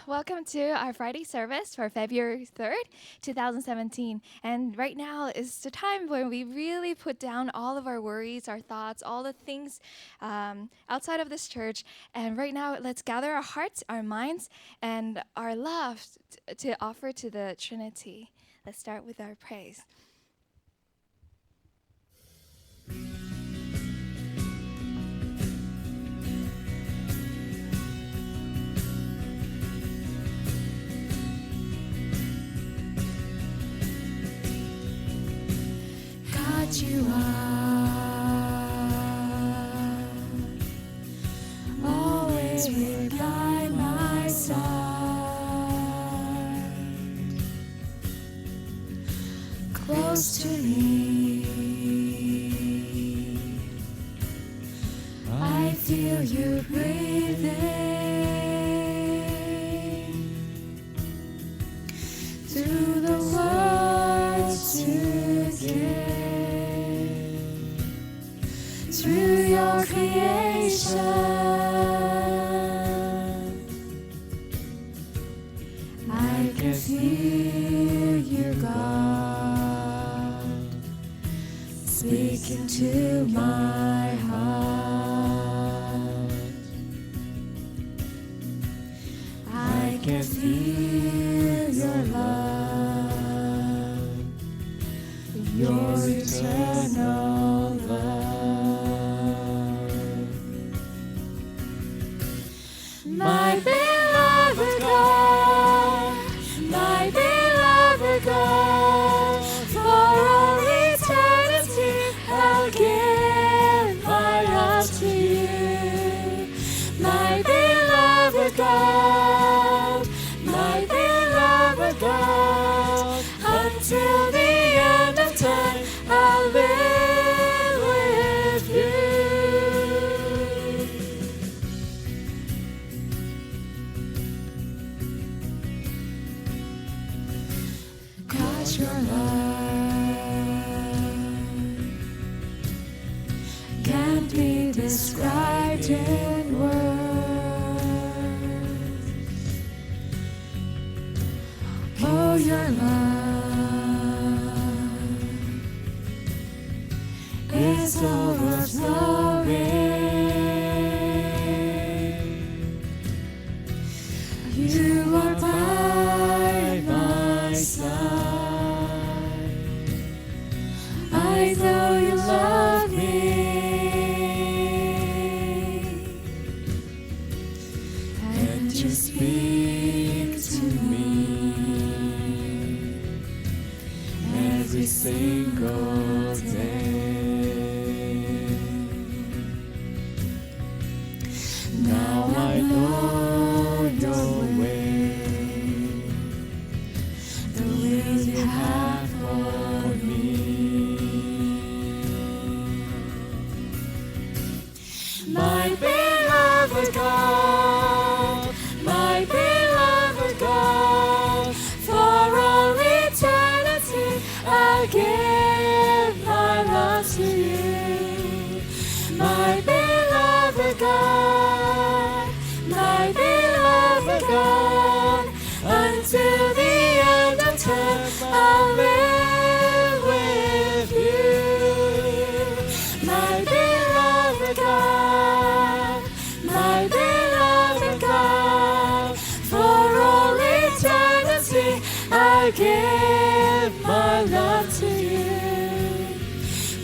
Welcome to our Friday service for February 3rd, 2017. And right now is the time when we really put down all of our worries, our thoughts, all the things outside of this church. And right now, let's gather our hearts, our minds, and our love to offer to the Trinity. Let's start with our praise. God, you are always by my side, close to me. I feel you breathing through the words you give, through your creation. I can feel you, God, speaking to my heart. I can feel your love, your eternal love. My beloved God, my beloved God, for all eternity I'll give my love to you. My beloved God, my beloved God, until the end of time I'll live with you. God, your love can't be described in words. Oh, your love is overflowing. You are by my side. I know you love me, and you speak to me every single day. Now I know your way, the will you have for me. My beloved God, my beloved God, for all eternity I'll give my love to you. My beloved God, my beloved God, until the end of time I'll live with you. My beloved God, my beloved God, for all eternity I give my love to you.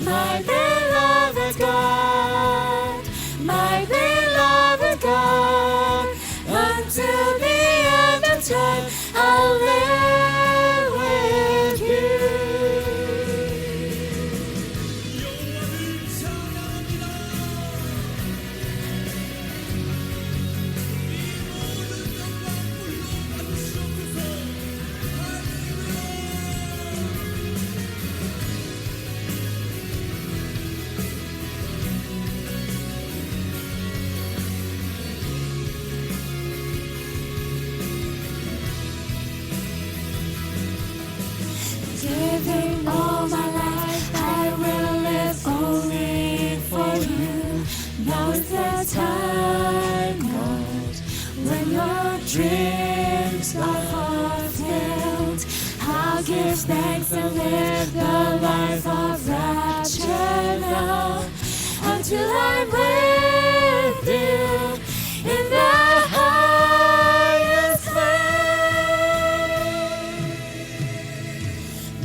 My beloved God, my beloved God, until the end of time I'll live with you. Giving all my life, I will live only for you. Now is the time, God, when your dreams times my heart failed, I'll give thanks and live the life of rapture now, until I'm with you in the highest place.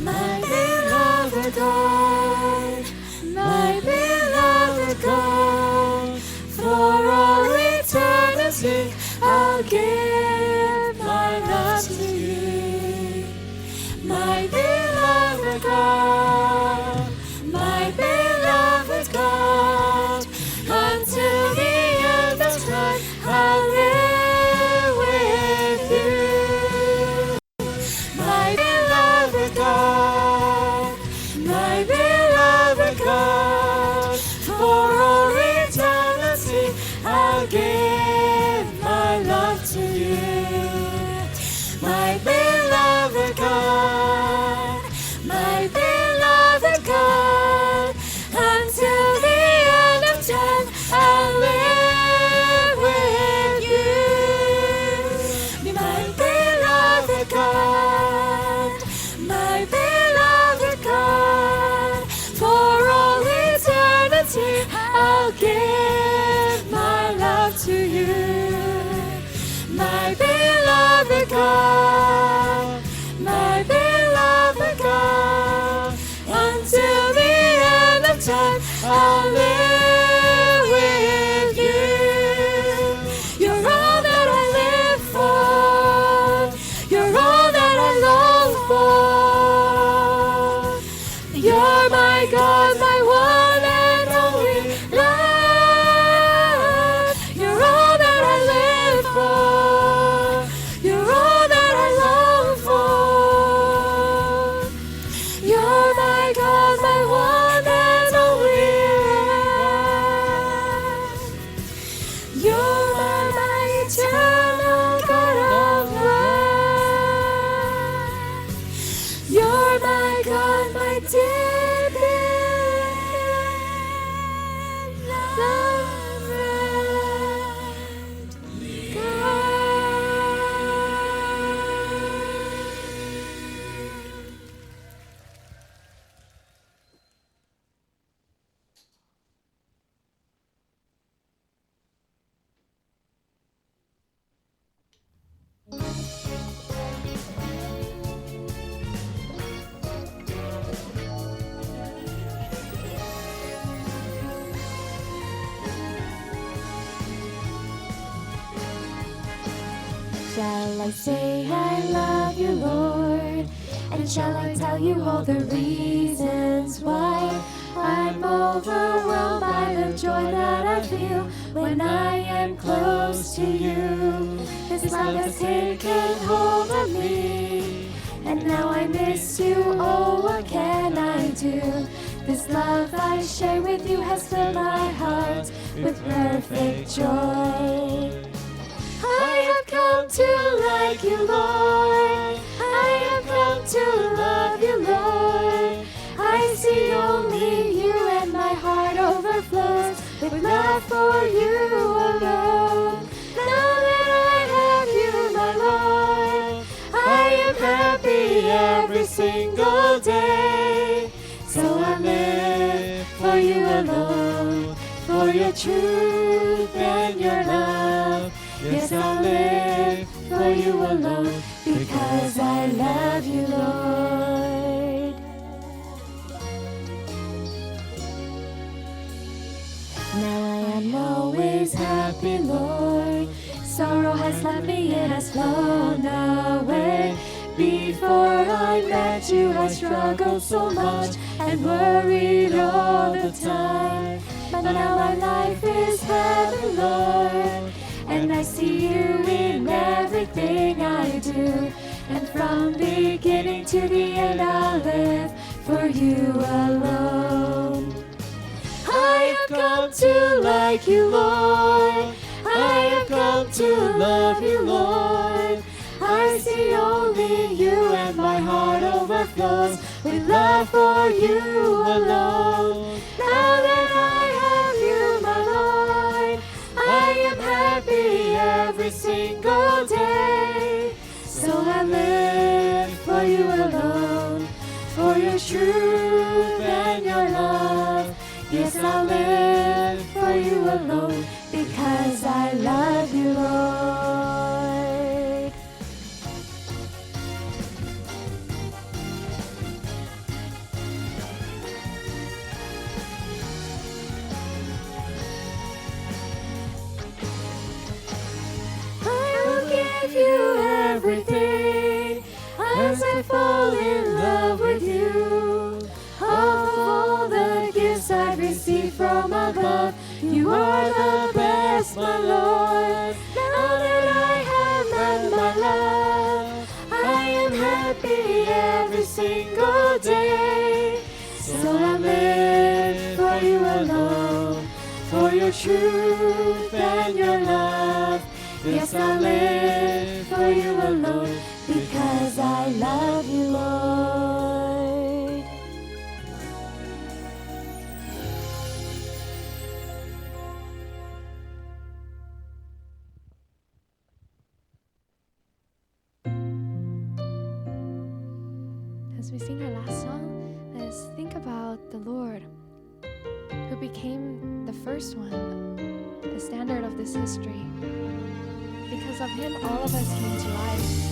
My beloved God, my beloved God, for all eternity I'll give my love to you. My beloved God, my beloved God, until the end of time I'll live with you. My beloved God, my beloved God, for all eternity I'll give my love to you. My beloved God, my beloved God, until the end of time I'll live with you. My beloved God, my beloved God, for all eternity I'll give my love to you. My beloved God, my beloved God, until the end of time I'll live with you. You're all that I live for, you're all that I long for. You're my God, my one and only love. You're all that I live for, you're all that I long for. You're my God, my one and only love. You're my eternal God of love. You're my God, my dear beloved God. Shall I say I love you, Lord? And shall I tell you all the reasons why I'm overwhelmed by the joy that I feel when I am close to you? This love has taken hold of me, and now I miss you, oh what can I do? This love I share with you has filled my heart with perfect joy. I have come to like you, Lord. I have come to love you, Lord. I see only you and my heart overflows with love for you alone. Now that I have you, my Lord, I am happy every single day. So I live for you alone, for your truth and your love. Yes, I'll live for you alone, because I love you, Lord. Now I am always happy, Lord. Sorrow has left me, it has flown away. Before I met you, I struggled so much and worried all the time. But now my life is heaven, Lord, and I see you in everything I do. And from beginning to the end I'll live for you alone. I have come to like you, Lord. I have come to love you, Lord. I see only you and my heart overflows with love for you alone. Now that I have you, my Lord, I am happy every single day. So Yes, I'll live for you alone because I love you, Lord. I will give you everything as I fall in love with you. Of all the gifts I've received from above, you are the best, my Lord. Now that I have met my love, I am happy every single day. So I live for you alone, for your truth and your love. Yes, I live for you alone because I love you, Lord. As we sing our last song, let's think about the Lord who became the first one, the standard of this history. Because of him, all of us came to life.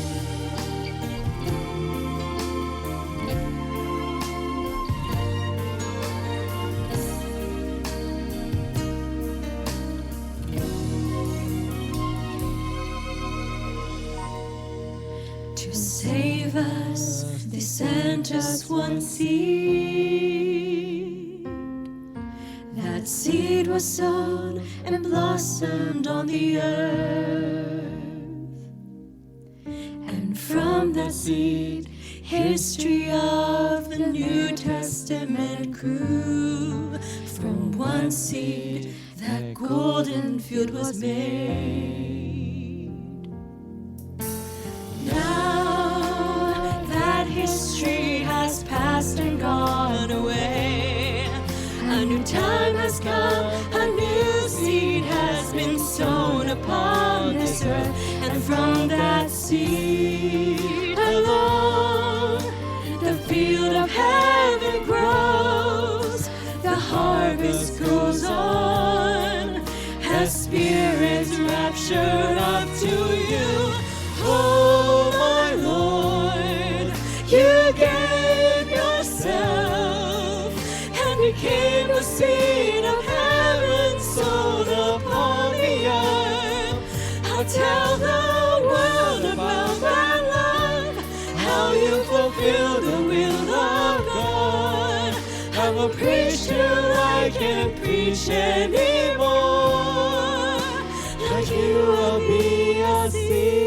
To save us, they sent us one seed. That seed was sown and blossomed on the earth. And from that seed, history of the New Testament grew. From one seed, that golden field was made. Now that history has passed and gone away, a new time has come, a new seed has been sown upon this earth. And from that seed alone, the field of heaven grows, the harvest goes on, as spirits raptured up to you. Oh my Lord, you gave yourself and became the seed of heaven sown upon the earth. I'll tell the world about that love, how you fulfill the will of God. I will preach till I can't preach anymore, like you will be a seed.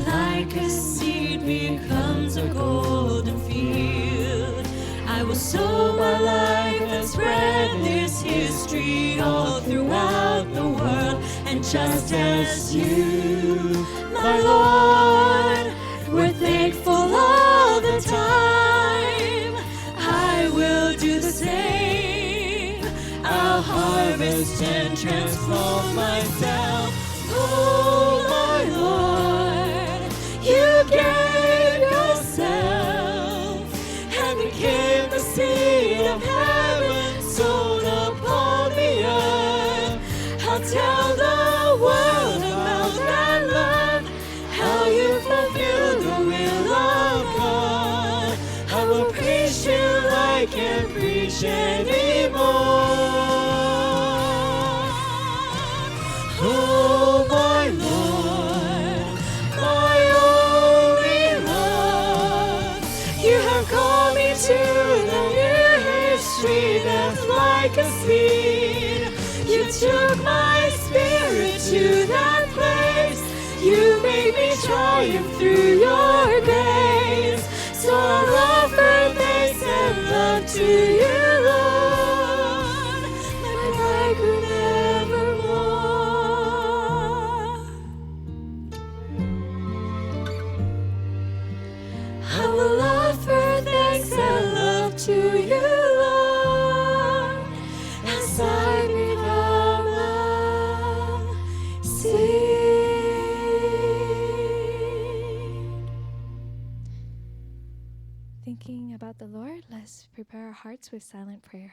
Like a seed becomes a golden field, I will sow my life and spread this history all throughout the world. And just as you, my Lord, were thankful all the time, I will do the same. I'll harvest and transform myself. Oh my Lord, you gave yourself and became the seed of heaven sown upon the earth. I'll tell the world about that love, how you fulfill the will of God. I will preach till I can't preach anymore. Oh my Lord, my only love, you have called me to the new history that's like a seed. You took my spirit to that place, you made me triumph through your grace. So I'll offer thanks and love to you, Lord, my bridegroom evermore. I will offer thanks and love to you, Lord, as I become Lord, let's prepare our hearts with silent prayer.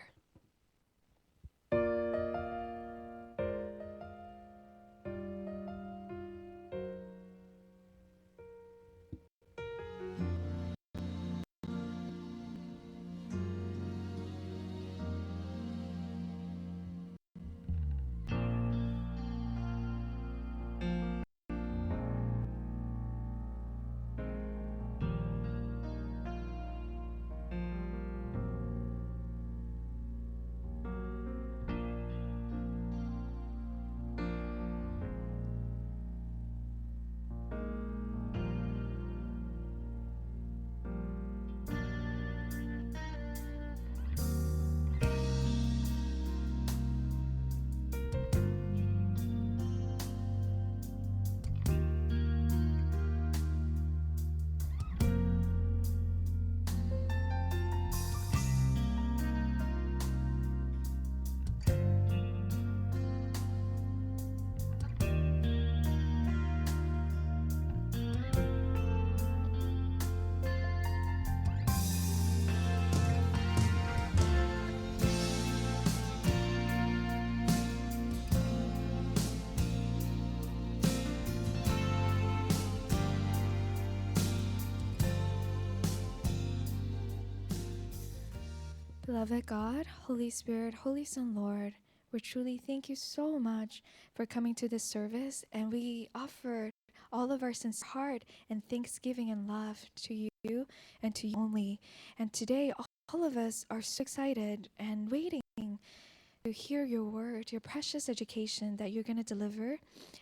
Beloved God, Holy Spirit, Holy Son, Lord, we truly thank you so much for coming to this service, and we offer all of our sincere heart and thanksgiving and love to you and to you only. And today, all of us are so excited and waiting to hear your word, your precious education that you're going to deliver.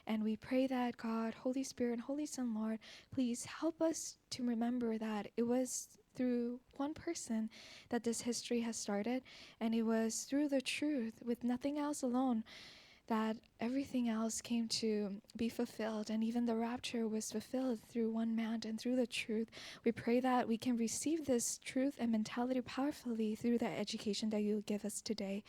And we pray that God, Holy Spirit, Holy Son, Lord, please help us to remember that it was through one person that this history has started, and it was through the truth, with nothing else alone, that everything else came to be fulfilled, and even the rapture was fulfilled through one man and through the truth. We pray that we can receive this truth and mentality powerfully through the education that you give us today.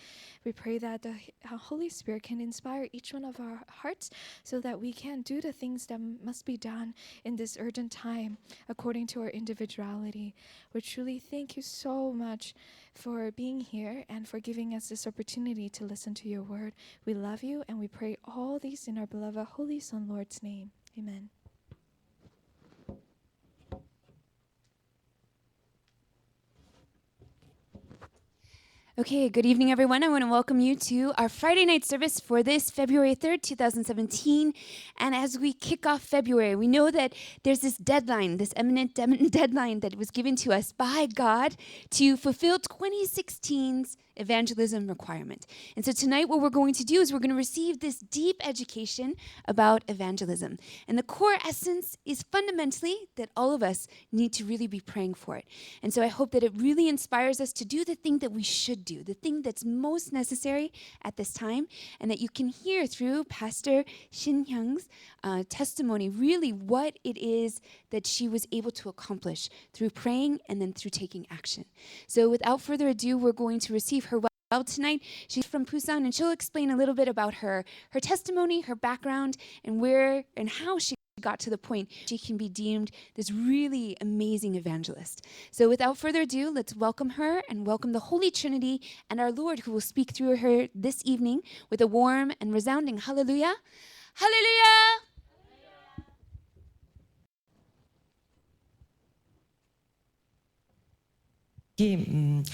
We pray that the Holy Spirit can inspire each one of our hearts so that we can do the things that must be done in this urgent time according to our individuality. We truly thank you so much for being here and for giving us this opportunity to listen to your word. We love you, and we pray all these in our beloved Holy Son, Lord's name. Amen. Okay, good evening, everyone. I want to welcome you to our Friday night service for this February 3rd, 2017. And as we kick off February, we know that there's this deadline, this eminent deadline that was given to us by God to fulfill 2016's evangelism requirement. And so tonight what we're going to do is we're going to receive this deep education about evangelism. And the core essence is fundamentally that all of us need to really be praying for it. And so I hope that it really inspires us to do the thing that we should do, the thing that's most necessary at this time, and that you can hear through Pastor Shin Hyung's testimony really what it is that she was able to accomplish through praying and then through taking action. So without further ado, we're going to receive her well tonight. She's from Busan, and she'll explain a little bit about her testimony, her background, and where and how she got to the point she can be deemed this really amazing evangelist. So without further ado, let's welcome her and welcome the Holy Trinity and our Lord, who will speak through her this evening with a warm and resounding hallelujah. Hallelujah!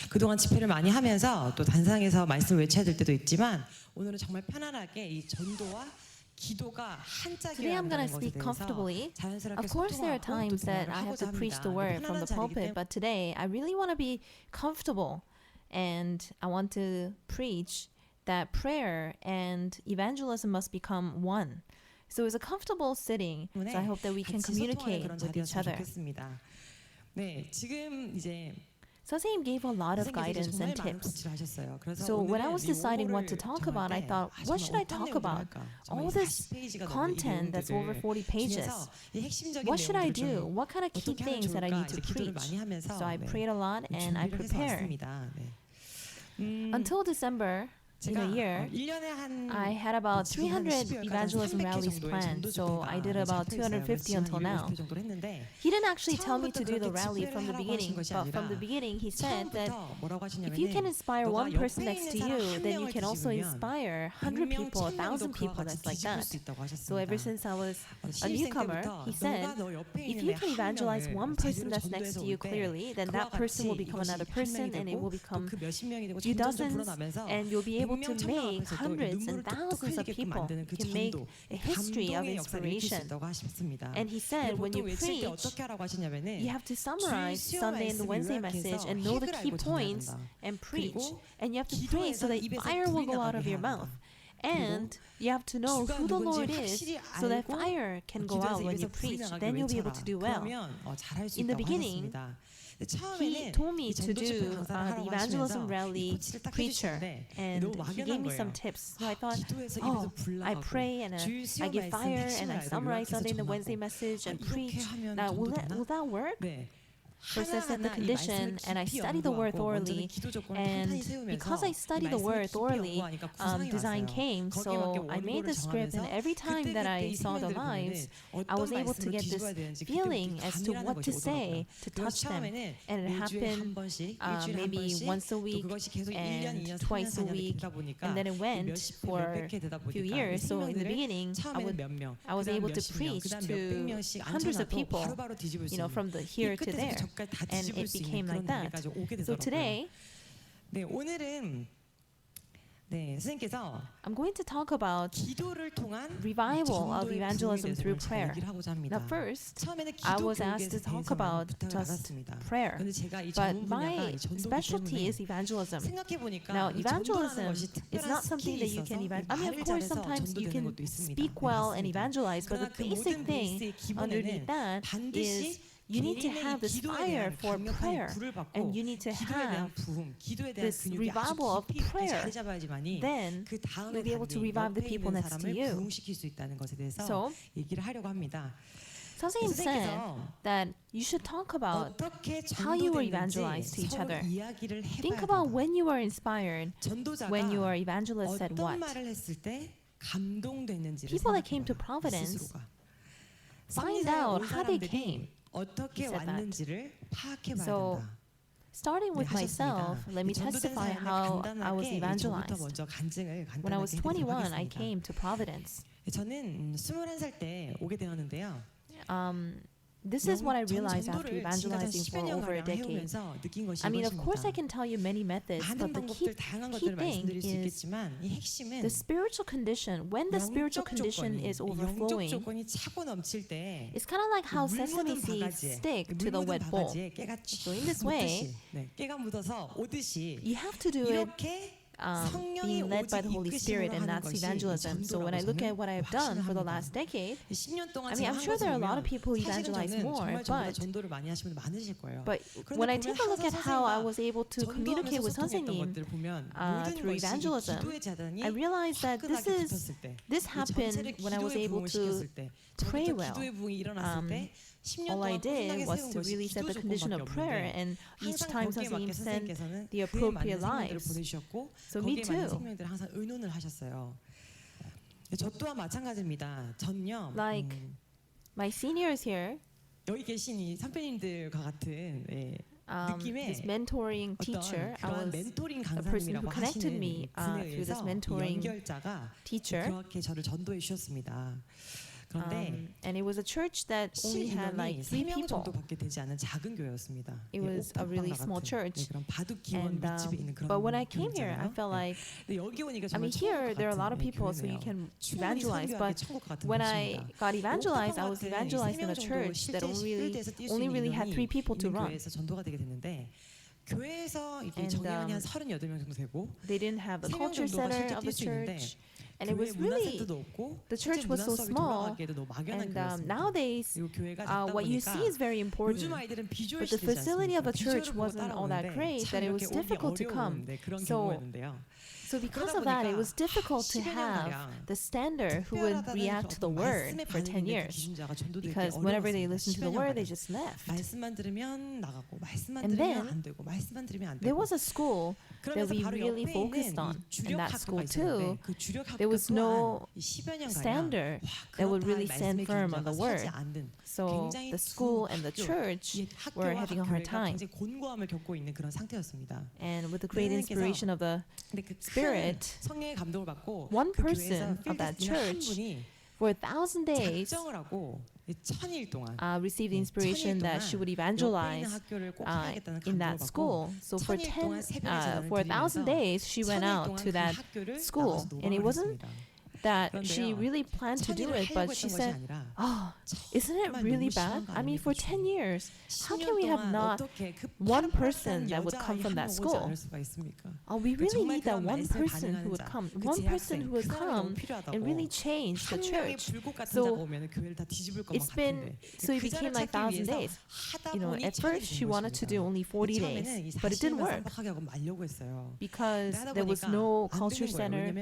그동안 집회를 많이 하면서 또 단상에서 말씀을 외쳐야 될 때도 있지만 오늘은 정말 편안하게 이 전도와 기도가 Today I'm going 한짝이라는 to 것에 speak 대해서 comfortably. 자연스럽게 Of course, there are 소통하고 또 times that 대화를 I have 하고자 to preach the 합니다. word from 편안한 the 자리이기 pulpit, 때문에 but today I really want to be comfortable, and I want to preach that prayer and evangelism must become one. So it's a comfortable sitting. So I hope that we can 같이 소통하는 communicate 그런 with each 자리였으면 other. 좋겠습니다. 네, 지금 이제 선생님 gave a lot of 선생님께서 guidance 정말 and 많은 tips. 코치를 하셨어요. 그래서 So when I 오늘은 was 이 deciding what to 원고를 talk about, I 정할 때 thought, what should I talk about? All this content that's over 40 pages. What should I do? What kind of key things that I need to preach? So I prayed a lot and I prepared. Until December in a year, 1년에 한 I had about 300 1200 evangelism rallies planned, so I did about 250 until now. 정도를 했는데 He didn't actually tell me to do the 처음부터 rally 그렇게 from the 집회를 하라고 beginning, 하신 것이 but from the 아니라 beginning he said that 처음부터 뭐라고 if you can 하시냐면은 inspire 너가 one person 옆에 next to 있는 사람 you, 한 then you 명을 can also 뒤집으면 inspire 100 100명, people, 1000명도 1,000 people 그와 that's 같이 like 뒤집을 that. 수 있다고 하셨습니다. So ever since I was a 신입생 newcomer, 때부터 he said, 너가 너 옆에 if 있는 you 애 can 한 evangelize 명을 one person 제대로 that's next 전도해서 to you 올 때 clearly, then 그와 that person will 같이 become 이것이 another 한 person 명이 and it 되고 will become 또 그 몇십 명이 되고 few 점점점 dozens, 불어나면서 and you'll be able to 100명, 1000명 make 앞에서도 hundreds 눈물을 and 뚝뚝 thousands of 흘리게끔 people, 만드는 그 can make 전도, a history of 감동의 역사를 일으킬 수 inspiration. 있다고 하셨습니다. And he said, when you 보통 외칠 때 preach, 어떻게 하라고 하시냐면은 you have to summarize 주일 Sunday and the 수요 Wednesday 말씀 message 요약해서 and know the 핵을 key 알고 points 전해야 된다. and preach. 그리고 And you have to pray so 기도에서 that 입에서 fire will 불이 go out 나가게 of your 해야 mouth. 한다. And you have to know 주가 who the 누군지 Lord is 확실히 so that 알고 fire can go 기도에서 out when you 입에서 불이 preach. 나가게 Then you'll be able 외쳐라. to do well. 그러면 잘할 수 In the 있다고 beginning, 하셨습니다. 근데 He 처음에는 told me 이 to 전도 집회 do 강사를 the 하라고 evangelism 하시면서 rally 이 코치를 딱 preacher, 해주시는데 and 너무 he 막연한 gave me 거예요. some tips. So I thought, 기도에서 입에서 oh, 불 I 나가고 pray and 주일 수요 I give 말씀 fire 핵심을 and I 알고 summarize 요약해서 Sunday and the 전하고. Wednesday message and 이렇게 preach. 하면 Now, will 전도되나? that work? 네. First, I set the 하나하나 이 condition 말씀을 and I 깊이 studied the word 연구하고 thoroughly. 먼저는 기도 조건을 And 탄탄히 세우면서 because I 이 studied the 말씀을 word 깊이 thoroughly, 연구하니까 구상이 design 왔어요. came. 거기에 So 맞게 I made the 원고를 script, and 정하면서 every time that I 그때그때 이 saw the 생명들을 lives, 보면은 I was 어떤 able to 말씀을 get this 뒤집어야 되는지 feeling 그때그때 as to 감이라는 what 것이 to say 오더라고요. to 그래서 touch them. 처음에는 And it 일주일에 한 happened 번씩, 일주일에 한 maybe 번씩, once a 또 week 그것이 계속 1년, 2년, and 3년, twice a 4년이 week. 되다 보니까 And then it went 몇십 회, for 몇백 회 되다 a few 보니까 이 years. So in the 생명들을 beginning, 처음에는 몇 명, I was 그다음 able to 몇십 명, preach 그다음 to 몇백 명씩 hundreds of 앉혀놔도 people, 바로바로 뒤집을 수 you know, 있는 from the 이 here to 끝에서 there. 저까지 다 And 뒤집을 it 수 became 있는 like 그런 that. 데까지 오게 So 되더라고요. today, 네, 오늘은 네, 선생님께서 I'm going to talk about 기도를 통한 revival of 전도의 evangelism 부흥에 대해서 through 오늘 잘 prayer. 얘기를 하고자 합니다. Now first, 처음에는 I 기도 was asked to 교육에 talk 대해서만 about 부탁을 just 받았습니다. prayer. 근데 제가 이 But 전문 분야가 my 이 전도기 specialty 때문에 is evangelism. 생각해 보니까 Now, 이 전도라는 evangelism 것이 is 특별한 not something 스킬이 that you 있어서 can 이 I mean, of 말을 course, 잘해서 sometimes you 전도되는 can 것도 있습니다. speak well and 맞습니다. evangelize, but 그러나 the 그 basic 모든 thing 베이스의 underneath 기본에는 that is 반드시 you need to 개인의 have this 기도에 fire 대한 for 강력한 prayer, 불을 받고 and you need to 기도에 대한 have 부흥, 기도에 대한 this 근육이 revival 아주 of 깊이 있게 prayer. 자리 잡아야지만이 Then 그 다음에 you'll be able to 단계 revive the 옆에 people 있는 next to 사람을 you. 부흥시킬 수 있다는 것에 대해서 So, 얘기를 하려고 합니다. 선생님 said 선생님께서 that you should talk about 어떻게 how you were 전도되는지 evangelized to each 서로 other. 이야기를 Think 해봐야 about 된다. when you were inspired, 전도자가 when you were evangelist at 어떤 what. 말을 했을 때 감동됐는지를 People that came to 생각해봐요. Providence, 스스로가. find 성리사에 out 온 how they 사람들이 came. 어떻게 He said that. 왔는지를 파악해봐야 So, 된다. starting with 네, myself, 하셨습니다. let me 이 전도된 testify 사연을 how I was 간단하게 evangelized. 저부터 먼저 간증을 When I was 간단하게 21, I 해드리도록 came 하겠습니다. to Providence. 저는 21살 때 오게 되었는데요. This is what I realized after 전도를 지금까지 evangelizing for 10여 over a 년가량 decade. 해오면서 느낀 것이 I mean, of course, I 이것입니다. can tell you many methods, 많은 but the 방법들, 다양한 key 것들을 thing 말씀드릴 수 is 있겠지만 이 핵심은 the spiritual condition. When the spiritual 영적 condition 조건이, is 이 영적 overflowing, 조건이 차고 넘칠 때 it's kind of like how 물 sesame 묻은 seeds 바가지에, stick 물 to the 묻은 wet bowl. 바가지에 깨가 쭉 So in this way, 묻듯이, 네, 깨가 묻어서 오듯이 You have to do it 이렇게 being led by the Holy Spirit, and that's evangelism. So when I look at what I've done for the last decade, 10년 동안 I mean, I'm sure there are a lot of people who evangelize more, but 전도를 많이 하시는 분들 많으실 거예요. when I take a look at how I was able to communicate with 선생님 through evangelism, I realized that this happened when I was able to pray well. All I did was to really set the condition of prayer, and each time 선생님 sent the appropriate lives. So me too. 생명들 항상 의논을 하셨어요. 저 또한 마찬가지입니다. 전요. Like my seniors here, 여기 계신 이 선배님들과 같은 느낌의 this mentoring teacher, I 그런 was 멘토링 the person who 강사님이라고 connected 하시는 me 분에 through this 의해서 mentoring 연결자가 teacher. 그렇게 저를 전도해 주셨습니다. 그런데 And it was a church that only had like 3 3명 people. 정도밖에 되지 않은 작은 교회였습니다. It was a really small church. 그런 바둑 기원 And 밑집에 있는 그런 but when I came here, I 교회잖아요. felt like 근데 여기 오니까 I mean 정말 here there are a lot of 천국 people, 같은 so you 교회네요. can 충분히 evangelize. 선교하기 But 천국 같은 when I 곳입니다. got evangelized, I was 오죽하면 evangelized in a 3명 정도 church that 실제 필드에서 뛸 수 only 있는 really had 인원이 3 people to 있는 run. 교회에서 전도가 되게 됐는데 교회에서 이게 And, 정예원이 한 38명 정도 되고 They didn't have the 3명 culture 정도가 center 실제 of 뛸 the 수 있는데 church. And it was 교회 really, 문화센터도 없고 the church 실제 was so 문화 수업이 small. 돌아가기에도 너무 막연한 And 교회였습니다. nowadays, 그리고 교회가 작다 what you 보니까 see is very important. 요즘 아이들은 비주얼 But the 시대지 facility of 않습니까? a church 비주얼을 보고 wasn't all that 따라오는데 great, 참 that it was 이렇게 오기 difficult to 어려운 come. 네, 그런 So 경우였는데요. So because 그러다 of that, it 보니까 was difficult to 10여 have 년가량 the standard who would 특별하다는 react to the 어떤 word 말씀에 for 10 반응했는데 그 years. 기준자가 전도될 때 Because whenever they 어려웠습니다. listened to 10여 the word, they 년가량. just left. 말씀만 들으면 나가고 말씀만 And 들으면 then 안 되고 말씀만 들으면 안 There 되고 was a school that 그러면서 we 바로 really 옆에 focused 있는 on. 이 In 주력 that 학교가 school 있었는데 too, 그 주력 학교 there was no 또한 10여 년가량 standard that would really stand firm on the word. So the school and the church were having a hard time. 굉장히 곤고함을 겪고 있는 그런 상태였습니다. And with the great inspiration of the 근데 그 Spirit, 성령의 감동을 받고 one 그 person 교회에서 of that 필드스틴 한 church 분이 for 1,000 days 작정을 하고 1000일 동안 received the inspiration that she would evangelize in that school. So for 1,000 days, she went out to that school, and it wasn't that she really planned to do it, but she said, "Oh, isn't it really bad? I mean, for 10 years, how can we have not one person that would come from that school? Oh, we really need that one person who would come, one person who would come and really change the church." So it's been, so it became like 1,000 days. You know, at first she wanted to do only 40 days, but it didn't work because there was no culture center.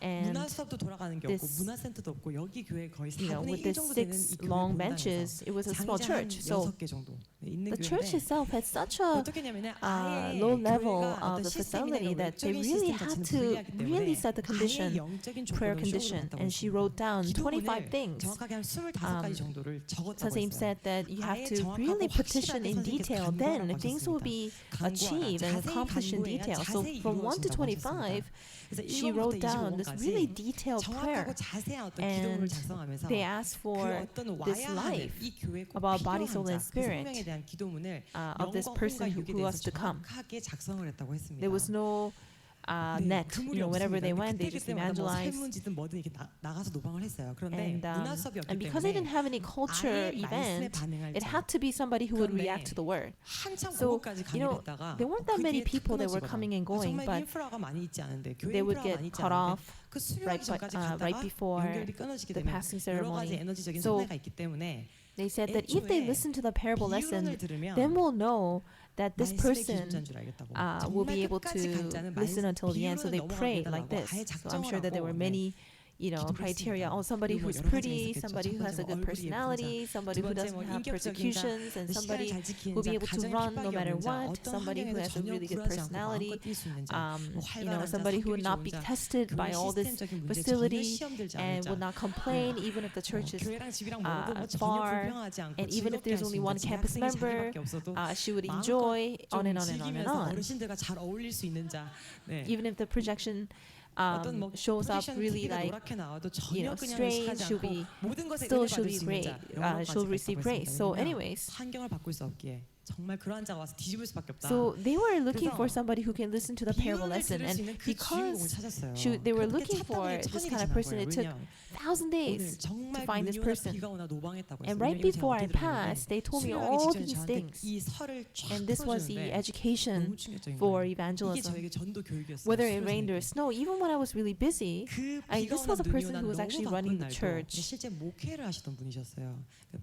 And 문화 수업도 돌아가는 게 없고 문화센터도 없고 여기 교회 거의 you know, 4분의 with 1 the 정도 되는 이 6 교회 long 본당에서 benches, it was a small 장자 한 church. So 6개 정도 있는 the church 교회인데 itself had such a 어떻게 했냐면 아예 low level 교회가 of 어떤 the 시스템이나 facility that they 영적인 really 시스템 had 자체는 to 불리하기 really 때문에 set the condition, 아예 영적인 prayer 조건을 condition, 시험을 and she 했다고 wrote down 기도문을 25 things. 정확하게 한 25가지 정도를 적었다고 선생님 했어요. said that you have 아예 to 정확하고 really petition 확실하게 in 선생님께서 detail, 간구하라고 then things will 하셨습니다. be 간구하라. achieved and 자세히 accomplished in 간구해야 detail. So 자세히 from 1 to 이루어진다고 25, 하셨습니다. 그래서 she wrote down this 1번부터 really 25번까지 detailed prayer. 정확하고 자세한 어떤 기도문을 And 작성하면서 they asked 그 for 어떤 this 와야 하는 life 이 교회에 꼭 about body, 필요한 soul, and 자, 그 spirit 생명에 대한 기도문을 of this 영과 person 혼과 육에 who was 대해서 to come. 정확하게 작성을 했다고 했습니다. There was no 네, net. 그물이 You know, whenever they 없습니다. went, they 그때 just 그때마다 뭐 evangelized. 설문지든 뭐든 이렇게 나가서 노방을 했어요. 그런데 And 문화 수업이 없기 and because they didn't 때문에 have any culture 아예 말씀에 event, 반응할 it 자. had to be somebody who would 그런데 react to the word. 한참 So, 그곳까지 you know, 가입했다가 there weren't that many 그게 people that were 끊어지거나 coming and going, 정말 but 인프라가 많이 있지 않은데 교회 they would 인프라가 get 많이 있지 cut 않은데 off 그 수료하기 전까지 갔다가 right before 연결이 끊어지게 the 되면 passing 여러 가지 ceremony. 에너지적인 So, 손해가 있기 때문에 They said that if they 애초에 listen to the parable lesson, 비유론을 들으면 then we'll know that this 말씀의 person 기준자인 줄 알겠다고. will 정말 be able 끝까지 간 to 자는 listen until the end. So they 비유론을 prayed 넘어가게 like this. 해달라고 아예 So I'm 작정을 sure that there were 하고, many, you know, 기도를 criteria. 했습니다. Oh, somebody 그리고 who's 여러 가지가 pretty, 있었겠죠. somebody who 첫 has a 번째 good 얼굴이 예쁜 personality, 자, somebody 두 who 번째 doesn't 뭐 have 인격적인 자, persecutions, and 식사를 somebody 잘 지키는 who will be 자, able to 가정에 run no 핍박이 matter 없는 자, what, 어떤 somebody who 환경에서 has a 전혀 really good 굴하지 않고 personality, 마음껏 뛸 수 있는 자, 뭐 you know, 활발한 자, somebody who would 성격이 not 좋은 be 자, tested by 교회 all this 시스템적인 문제 전혀 facility 시험들지 않을 and 자, would not complain even if the church is 교회랑 집이랑 멀어도 뭐 전혀 far, 불평하지 않고 and even if 즐겁게 there's 할 수 only 있는 one 자, campus 학생이 member, 자기밖에 없어도 she would 마음껏 enjoy 좀 on and on and on and 즐기면서 on. 어르신들과 잘 어울릴 수 있는 자, 네. Even if the projection 어떤 뭐 shows up 프로젝션 really TV가 like, 노랗게 나와도 you 전혀 know, 그냥 strange, 의식하지 she'll 않고 be 모든 것에 still 은혜 she'll 받을 be 수 있는 great. 자, 영광까지 She'll receive 갔다고 grace. 했습니다. So 왜냐면 anyways, 환경을 바꿀 수 없기에 정말 그러한 자가 와서 뒤집을 수밖에 없다. so they were looking for 그래서 somebody who can listen to the parable 비유를 lesson, 들을 수 and 있는 그 주인공을 because 찾았어요. they were 그렇게 looking 찾다 for 보니 this 천일이 kind of 지난 person, 거예요. it took 왜냐면 1,000 오늘 days to 정말 find this 눈이 오나 person. 비가 오나 노방했다고 했어요. And right 왜냐면 제가 before I 어디 들었는데 passed, they told me 수료하기 all 직전에 these 저한테 things. 이 설을 쫙 And this was the 풀어주는데 education 너무 충격적인 for 거예요. 이게 evangelism. 저에게 전도 교육이었어요. Whether it 수료생에게. rained or snow, even when I was really busy, 그 this 비가 was a 오나 눈이 person 오나 who was 너무 actually 바쁜 running the 날도 church. 실제 목회를 하시던 분이셨어요.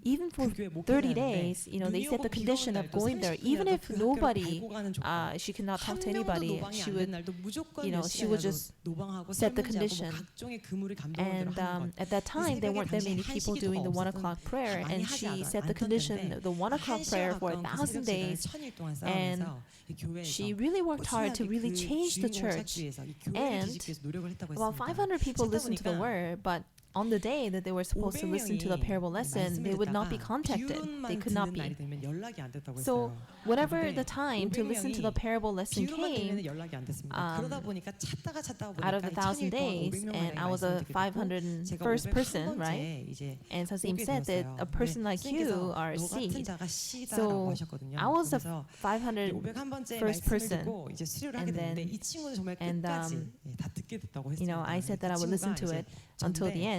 Even for 그 교회 30 목회를 days, 하는데 you know, they 눈이 set 오고 the 비가 condition 오는 of 날도 going there. 30분이라도 Even if 그 학교를 nobody, 밟고 가는 조건. she could not talk to 한 명도 anybody, 노방이 she 안 would, 된 날도 무조건 you know, 몇 she would 시간이라도 just 노방하고 set the 설문지하고 condition. 뭐 각종의 그물을 감동을 And 하는 것. at that time, there weren't that many 한 people 시기도 doing the 1 없었던 o'clock prayer, 많이 and 하지 she 않- set the 않던데 condition, the 1 o'clock prayer for 1,000 days. 천일 동안 and 싸우면서 이 교회에서 She really worked hard to really 그 change the 주인공을 church. 찾기 위해서 이 교회를 And 뒤집기 위해서 노력을 했다고 About 했습니다. 500 people 찾다 listened to the 보니까 word, but on the day that they were supposed to listen to the parable lesson, they would not be contacted. They could not be. 연락이 안 됐다고 So 했어요. whenever 근데 the time to listen to the parable lesson 비유로만 came, 되면 연락이 안 됐습니다. 그러다 보니까 찾다가 out of the 1,000 days, and I was a 501st person, right? And 선생님 said that a person like you are a seed. So I was the 501st person. 이제 수료를 하게 And then- 됐는데 이 친구는 정말 and, 끝까지 다 듣게 됐다고 했습니다. You know, I said that I would listen to it until the end.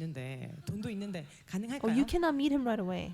있는데 돈도 있는데 Oh, 가능할까요? you cannot meet him right away.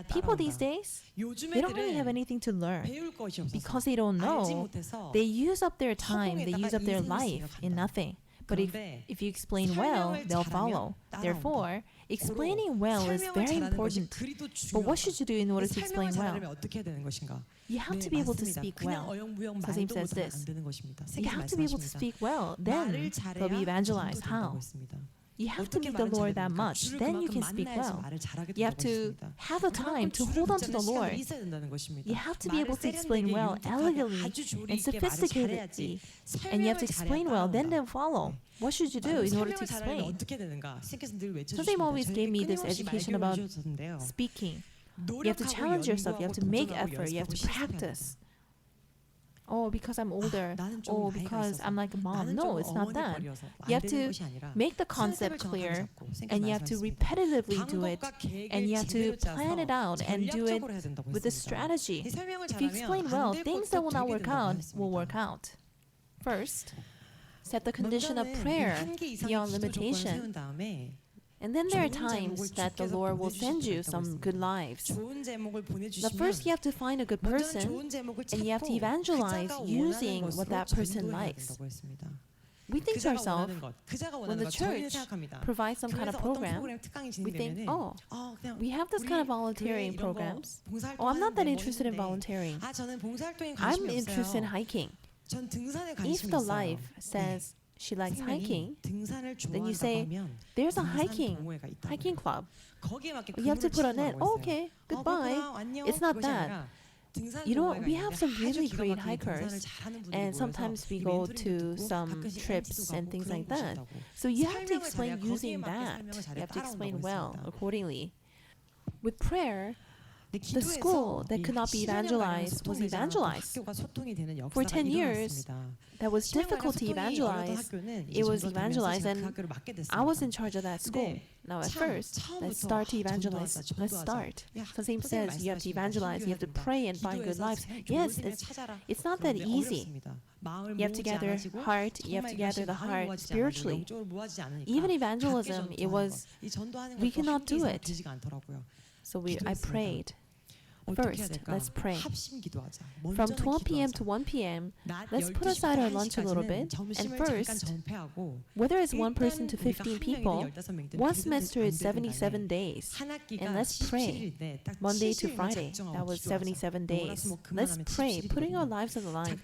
해야 people these 따라온다. days, 요즘 they don't really have 애들은 anything to learn 배울 것이 없어서 because they don't 알지 know. 못해서 They use up their time, they 허공에다가 use up their 인생을 life 쓰며 in 간다. nothing. But 그런데 if you explain well, 설명을 they'll 잘하면 follow. 따라온다. Therefore, explaining well is 설명을 very 잘하는 것이 important. 그리도 But what 중요하다. should you do in order to 설명을 explain well? 잘하려면 어떻게 해야 되는 것인가? You have 네, to be able to 맞습니다. speak 그냥 well. 어영부영 선생님 말도 says 못하면 this. 안 되는 것입니다. You 세계 have to be able to 말씀하십니다. speak well. Then 말을 they'll be 잘해야 evangelized. 전도된다고 How? 했습니다. You have to 어떻게 meet the 말을 Lord 잘해야 that 됩니까? much. 주를 Then you 그만큼 can speak 만나야지 well. 말을 잘하게 You have 된다고 to 했습니다. have the time to hold on to the Lord. 있어야 된다는 것입니다. You have to be 말을 able to explain 세련되게 well, 윤택하게 elegantly, 아주 조리 and 있게 말을 잘해야지. sophisticatedly. And you have to 설명을 explain 잘해야 well, then 따라온다. they'll follow. What should you do in order to 설명을 잘하려면 explain? 어떻게 되는가? 선생님께서 늘 선생님 외쳐주십니다. always gave me this 끊임없이 education 말씀을 about 해주셨는데요. Speaking. You have to challenge yourself. You have to make effort. You have to practice. Oh, because I'm older. Oh, because I'm like a mom. No, it's not that. You have to make the concept clear, and you have to repetitively do it, and you have to plan it out and do it with a strategy. If you explain well, things that will not work out will work out. First, set the condition of prayer beyond limitation. And then there are times that the Lord will send you some good lives. But first, you have to find a good person, and you have to evangelize using what that person likes. We think to ourselves, when the church provides some kind of program, we think, oh, we have this kind of volunteering programs. Oh, I'm not that interested in volunteering. I'm interested in hiking. If the life says she likes hiking, then you say, there's a hiking club. You have to put on it, oh, okay, goodbye. It's not that. You know, we have some really great hikers, and sometimes we go to some trips and things like that. So you have to explain using that. You have to explain well accordingly. With prayer, the school that could not be evangelized was evangelized. For 10 years, that was difficult to evangelize. It was evangelized, and I was in charge of that school. Now at first, let's start to evangelize. Let's start. 선생님 says you have to evangelize, you have to pray and find good lives. Yes, it's not that easy. You have to gather heart, you have to gather the heart spiritually. Even evangelism, we cannot do it. So I prayed. First, let's pray. From 12 p.m. to 1 p.m., let's put aside our lunch a little bit. And first, whether it's one person to 15 people, one semester is 77 days. And let's pray. Monday to Friday, that was 77 days. Let's pray, putting our lives on the line.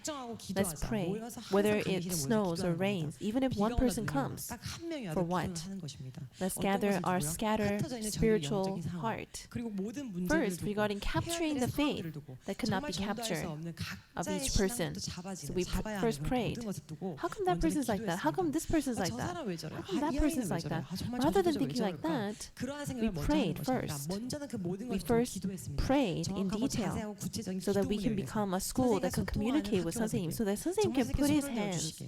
Let's pray, whether it snows or rains, even if one person comes. For what? Let's gather our scattered spiritual heart. First, regarding capturing the faith that could not be captured of each person. So we first prayed. How come that person's like that? How come this person's like that? How come that person's like that? Rather than thinking like that, we prayed first. We first prayed in detail so that we can become a school that can communicate with 선생님, so that 선생님 can put his hands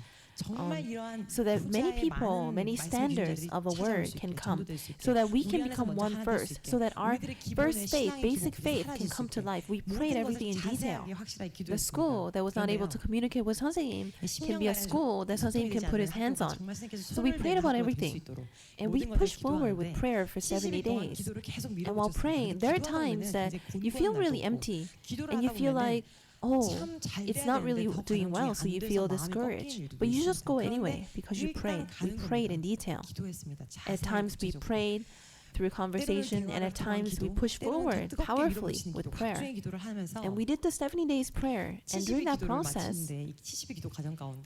so that many people, many standards of a word can come, so that we can become one first, so that our first faith, basic faith, can come to life. We prayed everything in detail. The school that was not able to communicate with 선생님 can be a school that 선생님 can put his hands on. So we prayed about everything, and we pushed forward with prayer for 70 days. And while praying, there are times that you feel really empty, and you feel like, oh, it's not really doing well, so you feel discouraged. But you just go anyway because you prayed. We prayed in detail. At times we prayed through conversation, and at times we pushed forward powerfully with prayer. And we did the 70 days prayer, and during that process,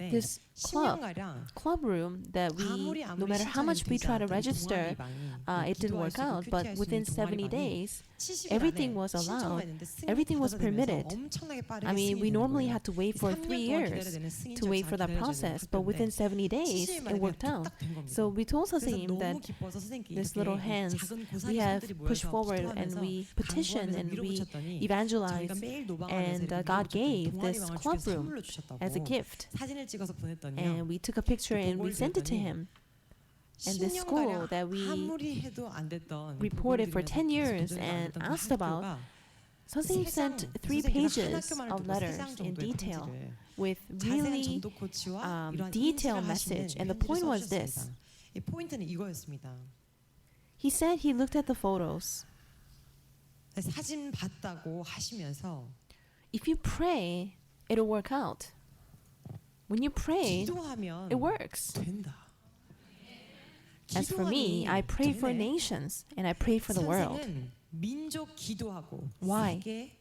this club room that we, no matter how much we try to register, it didn't work out, but within 70 days, everything was allowed, everything was permitted. I mean, we normally had to wait for 3 years to wait for that process, but within 70 days, it worked out. So we told 선생님 that this little hands, we have pushed forward and we petitioned and we evangelized, and God gave this club room as a gift. And we took a picture and we sent it to him. And this school that we reported for 10 years and asked about, 선생님 sent 3 pages of letters in detail with really detailed message. And the point was this. He said he looked at the photos. 사진 봤다고 하시면서 If you pray, it'll work out. When you pray, 기도하면 it works. 된다. As for me, I pray for nations and I pray for the world. 선생은 민족 기도하고 Why? 세계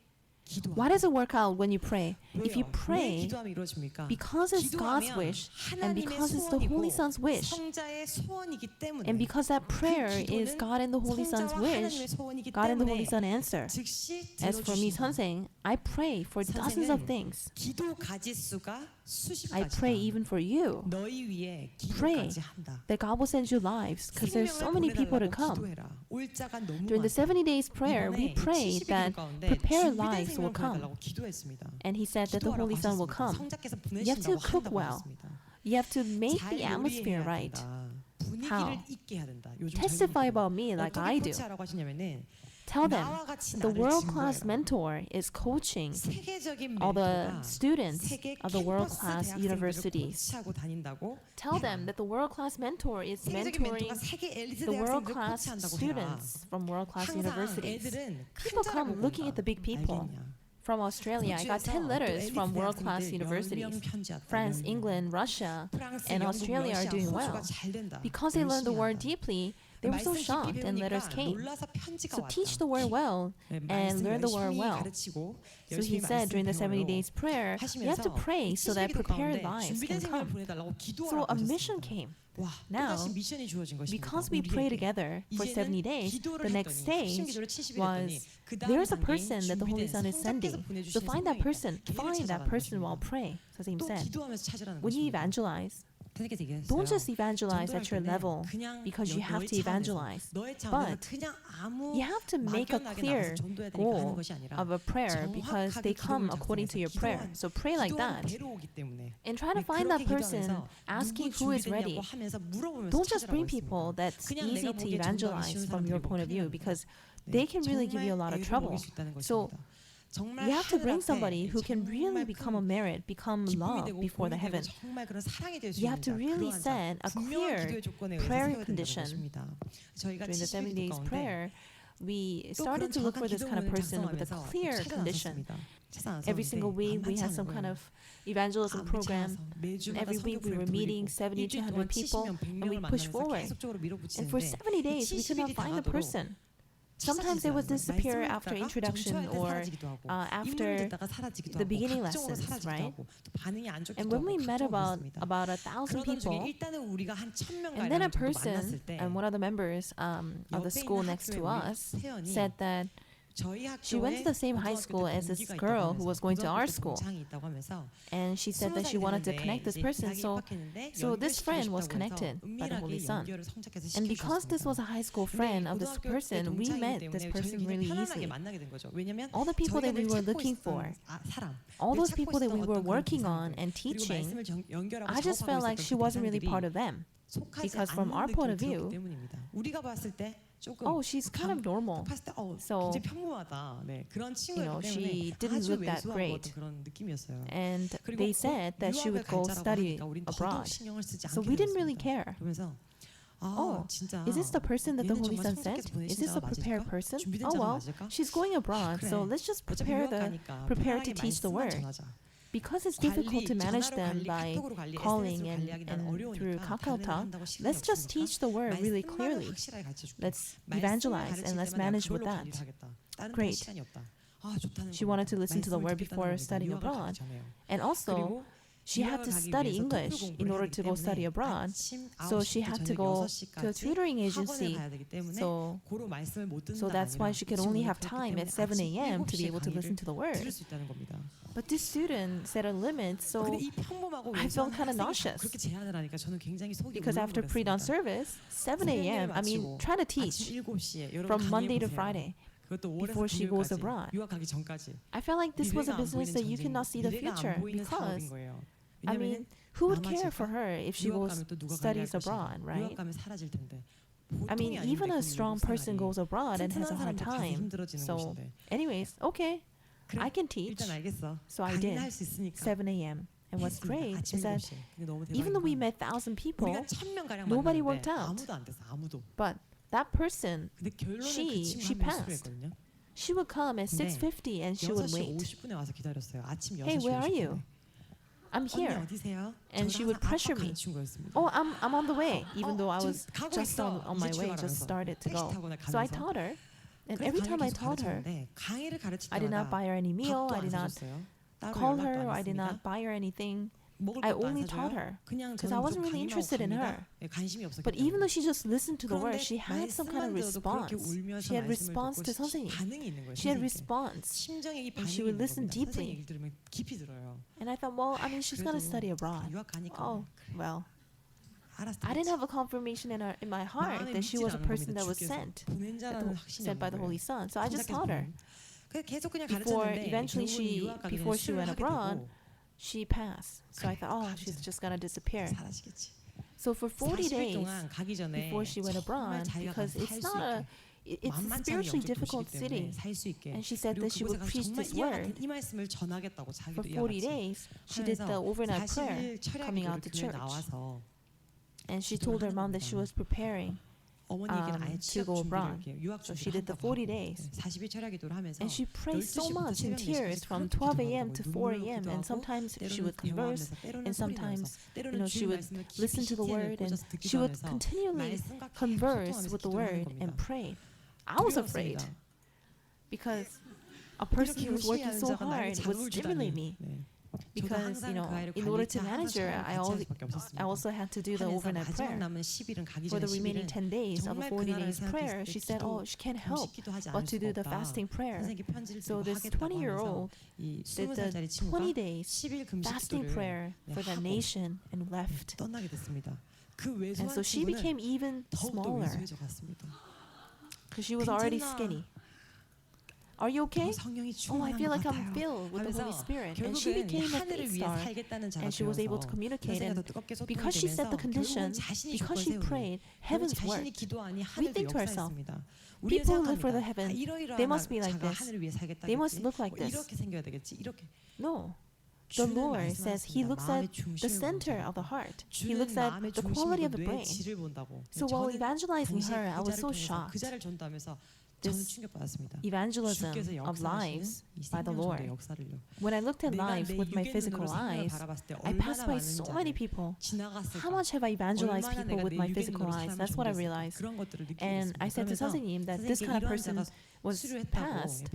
기도하고. Why does it work out when you pray? If you 왜요? 왜 pray 기도하면 이루어집니까? because it's God's 기도하면 wish and 하나님의 because it's the Holy 소원이고 Son's wish 성자의 소원이기 때문에 and because that prayer 그 is 기도는 God and the Holy Son's 성자와 wish, 하나님의 소원이기 God and the 때문에 Holy Son answer. 즉시 As for me, 들어주신다. 선생, I pray for dozens of 선생은 things. 기도 가지수가 수십 I pray 가지다. even for you 너희 위에 Pray 기도까지 한다. that God will send you lives because there's so many people to come. 기도해라. 올자가 너무 During the 많다. 70 days prayer, we 이번에 pray 70일 that 가운데 prepare 준비된 lives will 생명 come. 보내달라고 기도했습니다. And he said that the Holy Son will come. 성자께서 You have to 보내신다고 cook 한다고 well. 했습니다. You have to make 잘 the atmosphere 요리해야 right. 된다. 분위기를 How? 있게 해야 된다. 요즘 Testify 젊은 about me like I do. 코치하라고 하시냐면은 Tell them 나와 같이 the 나를 world-class 증거해라. mentor is coaching 세계적인 all the 멘토가 students 세계 of the 캠퍼스 world-class 대학생들을 universities. 코치하고 다닌다고 Tell them that the world-class mentor is 세계적인 mentoring 멘토가 세계 엘리트 the 대학생들을 world-class 코치한다고 해라. students from world-class 항상 universities. 애들은 People 큰 come 자라고 looking at 본다. the big people. 알겠냐? From Australia, I got 10 letters from world-class universities. France, England, Russia, and Australia are doing well. Because they learned the word deeply, they were so shocked and letters came. So teach the word well and learn the word well. So he said during the 70 days prayer, you have to pray so that prepared lives can come. So a mission came. Now, because we pray together for 70 days, the next stage was there's a person that the Holy Son is sending. So find that person while praying. 선생님 said, when you evangelize, don't just evangelize at your level because you have to evangelize, but you have to make a clear goal of a prayer because they come according to your prayer. So pray like that and try to find that person asking who is ready. Don't just bring people that's easy to evangelize from your point of view because they can really give you a lot of trouble. So you have to bring somebody who can really become a merit, become love before the heaven. You have to really set a clear prayer condition. During the 7 days prayer, we started to look for this kind of person with a clear condition. Every single week we had some kind of evangelism program. And every week we were meeting 70 to 100 people and we pushed forward. And for 70 days we could not find the person. Sometimes they would disappear after introduction or after the beginning lessons, right? And when we met about 1,000 people, and then a person, and one of the members of the school next to us said that she went to the same high school as this girl who was going to our school. And she said that she wanted to connect this person, so this friend was connected by the Holy Son. And because this was a high school friend of this person, we met this person really easily. All the people that we were looking for, all those people that we were working on and teaching, I just felt like she wasn't really part of them. Because from our point of view, oh, she's kind of normal. So, she didn't look that great. And they said that she would go study abroad. So we didn't really care. Oh, is this the person that the Holy Son sent? Is this a prepared person? Oh well, she's going abroad, so let's just prepare to teach the word. Because it's difficult to manage them by calling and through KakaoTalk, let's just teach the word really clearly. Let's evangelize and let's manage with that. Great. She wanted to listen to the word before studying abroad. And also, she had to study English in order to go study abroad. So she had to go to a tutoring agency. So that's why she could only have time at 7 a.m. to be able to listen to the word. But this student set a limit, so I felt kind of nauseous. Because after pre-dawn service, 7 a.m., I mean, trying to teach from Monday to Friday before she goes abroad. I felt like this was a business that you cannot see the future because, I mean, who would care for her if she goes studies abroad, right? I mean, even a strong person goes abroad and has a hard time. So, anyways, okay, I can teach. So I did, 7 a.m. And what's great is that even though we met 1,000 people, nobody worked out. But that person, she passed. She would come at 6:50 and she would wait. Hey, where are you? I'm 언니 here. 어디세요? And she would pressure me. Oh, I'm on the way, even though I was just on my way, just started to go. So I taught her, and every time I taught her, I did not buy her any meal, I did not call her, or I did not buy her anything. I only taught her because I wasn't really interested in her. But even though she just listened to the word, she had some kind of response. She had response to 선생님. She had response. And she would listen deeply. And I thought, well, I mean, she's going to study abroad. Oh, well. I didn't have a confirmation in my heart that she was a person that was sent by the Holy Son. So I just taught her. Eventually before she went abroad, she passed. So I thought, oh, she's just gonna disappear. So for 40 days before she went abroad, because it's a spiritually difficult city, and she said that she would preach this word. For 40 days, she did the overnight prayer coming out to church. And she told her mom that she was preparing to go abroad. So she did the 40 days. And she prayed so much in tears from 12 a.m. to 4 a.m. And sometimes she would converse, and sometimes she would listen to the word, and she would continually converse with the word and pray. I was afraid because a person who's working so hard would stimulate me. Because in order to manage her, I also had to do the overnight prayer. For the remaining 10 days of the 40 days prayer, she said, oh, she can't help but to do the fasting prayer. So this 20-year-old did the 20 days fasting prayer for the nation and left. And so she became even smaller because she was already skinny. Are you okay? Oh, I feel like I'm filled with the Holy Spirit. And she became a faith star, and she was able to communicate. And because she set the condition, because she prayed, heavens worked. We think to ourselves, people who live for the heaven, they must be like this. They must look like this. No. The Lord says He looks at the center of the heart. He looks at the quality of the brain. So while evangelizing her, I was so shocked. This evangelism of lives by the Lord. When I looked at lives with my physical eyes, I passed by so many people. How much have I evangelized people with my physical eyes? That's what I realized. And I said to 선생님 that this kind of person was passed.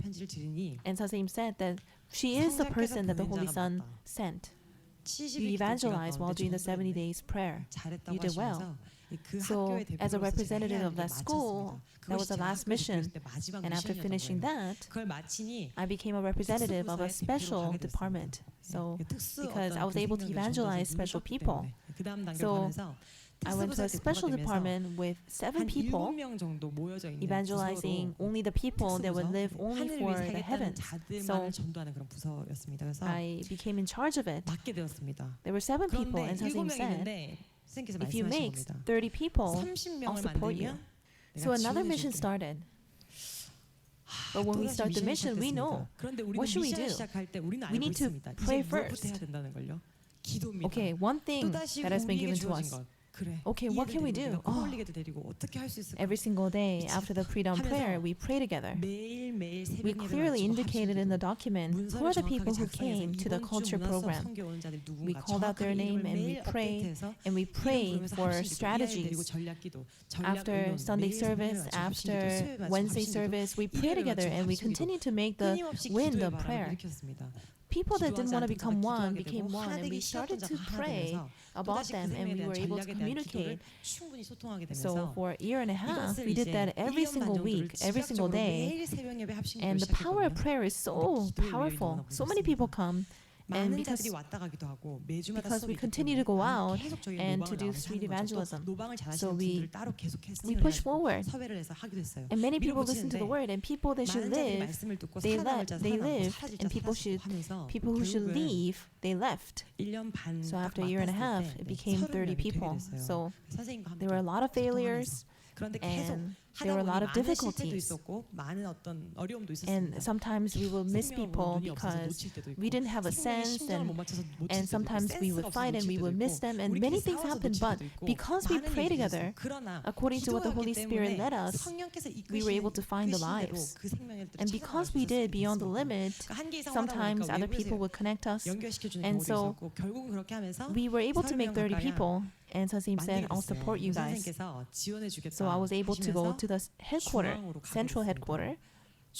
And 선생님 said that she is the person that the Holy Son sent. You evangelized while doing the 70 days prayer. You did well. So as a representative of that school, that was the last mission. And after finishing that, I became a representative of a special department. So because I was able to evangelize special people. So I went to a special department with 7 people, evangelizing only the people that would live only for the heavens. So I became in charge of it. There were 7 people, and 선생님 said, if you make 30 people, I'll support you. So another mission started. But when we start the mission, we know. What should we do? We need to pray first. Okay, one thing that has been given to us. Okay, what can we do? Oh. Every single day after the pre-dawn prayer, we pray together. We clearly indicated in the document who are the people who came to the culture program. We called out their name and we prayed for strategies. After Sunday service, after Wednesday service, we pray together and we continue to make the wind of prayer. People that didn't want to become one became one, and we started to pray about them, and we were able to communicate. So for a year and a half, we did that every single week, every single day. And the power of prayer is so powerful. So many people come. And because we continue to go out and to do street evangelism, so we push forward. And many people listen to the word, and people that should live, they live, and people who should leave, they left. So after a year and a half, it became 30 people. So there were a lot of failures, and there were a lot of 많은 실패도 difficulties. 있었고 많은 어떤 어려움도 And 있었습니다. sometimes we will miss people because we didn't have a sense, and sometimes we would fight and we would miss them, and many things happened. But because we pray together, according to what the Holy Spirit led us, we were able to find the lives. And because we did beyond the limit, sometimes other people would connect us, and so we were able to make 30 people. And 선생님 said, I'll support you guys. So I was able to go to the headquarter, central headquarter.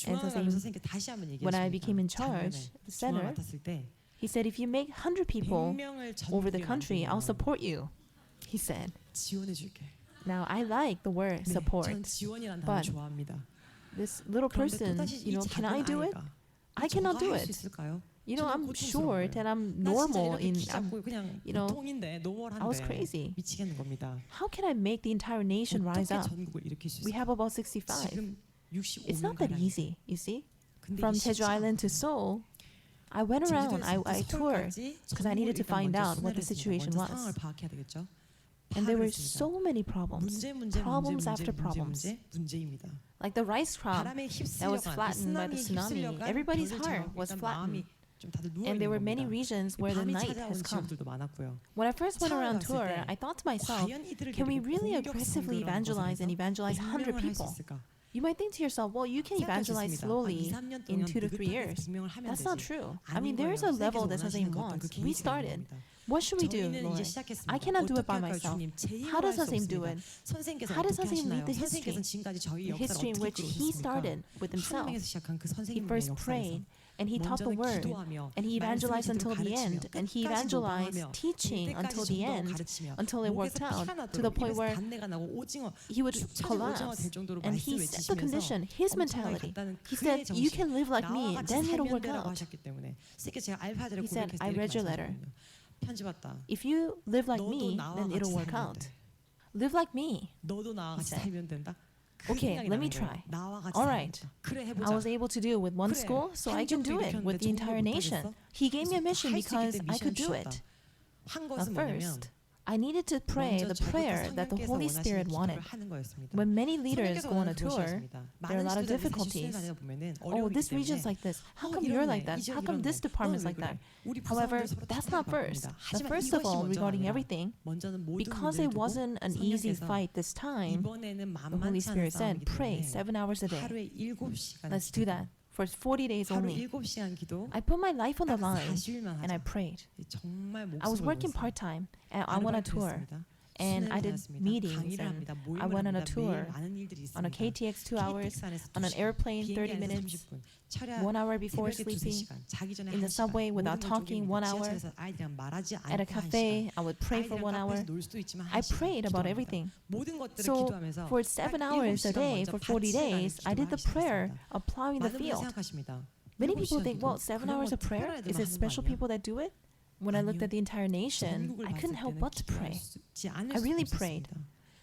And 선생님, when I became in charge, the center, he said, if you make 100 people over the country, I'll support you. He said. Now I like the word support. But this little person, can I do it? I cannot do it. I'm sure that I'm normal I was crazy. How can I make the entire nation rise up? We have about 65. It's not that easy, you see. From Jeju Island to Seoul, I went around, I toured, because I needed to find out what the situation was. And there were so many problems after problems. Like the rice crop that was flattened by the tsunami, everybody's heart was flattened. And there were many regions where the night has come. When I first went around tour, I thought to myself, can we really aggressively evangelize 100 people? You might think to yourself, well, you can evangelize slowly in 2 to 3 years. That's not true. I mean, there is a level that 선생님 wants. We started. What should we do, Lord? I cannot do it by myself. How does 선생님 do it? How does 선생님 lead the history? The history in which he started with himself. He first prayed, and he taught the word, and he evangelized until the end, and he evangelized teaching until the end, until it worked out, to the point where he would collapse. And he set the condition, his mentality. He said, you can live like me, then it'll work out. He said, I read your letter. If you live like me, then it'll work out. Live like me. He said. Okay, let me try. All right. I was able to do it with one school, so I can do it with the entire nation. He gave me a mission because I could do it. But first, I needed to pray the prayer that the Holy Spirit wanted. When many leaders go on a tour, there are a lot of difficulties. Oh, this region's like this. How come you're like that? How come this department's like that? However, that's not first. The first of all, regarding everything, because it wasn't an easy fight this time, the Holy Spirit said, pray 7 hours a day. Let's do that. For 40 days only. I put my life on the line and I prayed. I was working part-time and I went on a tour. And I did meetings, and I went on a tour, on a KTX 2 hours, on an airplane 30 minutes, 1 hour before sleeping, in the subway without talking 1 hour, at a cafe, I would pray for 1 hour. I prayed about everything. So for 7 hours a day, for 40 days, I did the prayer of plowing the field. Many people think, well, 7 hours of prayer? Is it special people that do it? When I looked at the entire nation, I couldn't help but to pray. I really prayed.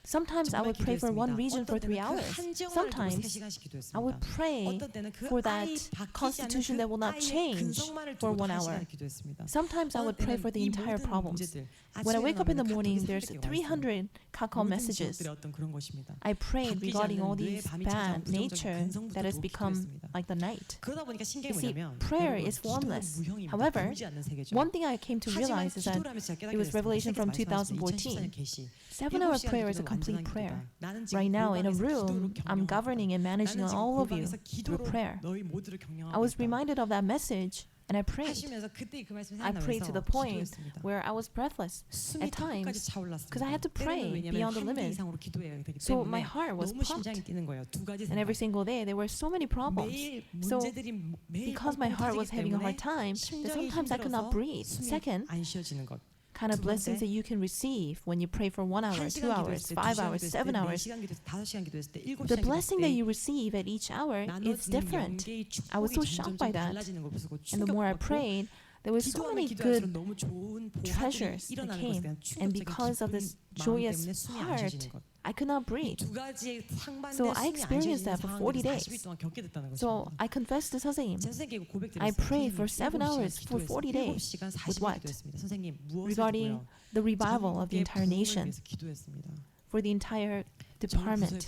Sometimes I would pray for one region for 3 hours. Sometimes I would pray for that constitution that will not change for 1 hour. Sometimes I would pray for the entire problems. When I wake up in the morning, there's 300 Kakao messages. I prayed regarding all these bad nature that has become like the night. You see, prayer is formless. However, one thing I came to realize is that it was revelation from 2014. 7 hour prayer is a complete prayer. Right now, in a room, I'm governing and managing all of you through prayer. I was reminded of that message, and I prayed. I prayed to the point where I was breathless at times because I had to pray beyond the limit. So my heart was pumped. And every single day, there were so many problems. So because my heart was having a hard time, sometimes I could not breathe. Second, kind of blessings that you can receive when you pray for 1 hour, 2 hours, 5 hours, 7 hours. The blessing that you receive at each hour is different. I was so shocked by that. And the more I prayed, there were so many good treasures that came. And because of this joyous heart, I could not breathe. So I experienced that for 40 days. So I confessed to 선생님. I prayed for 7 hours for 40 days. With what? Regarding the revival of the entire nation. For the entire department.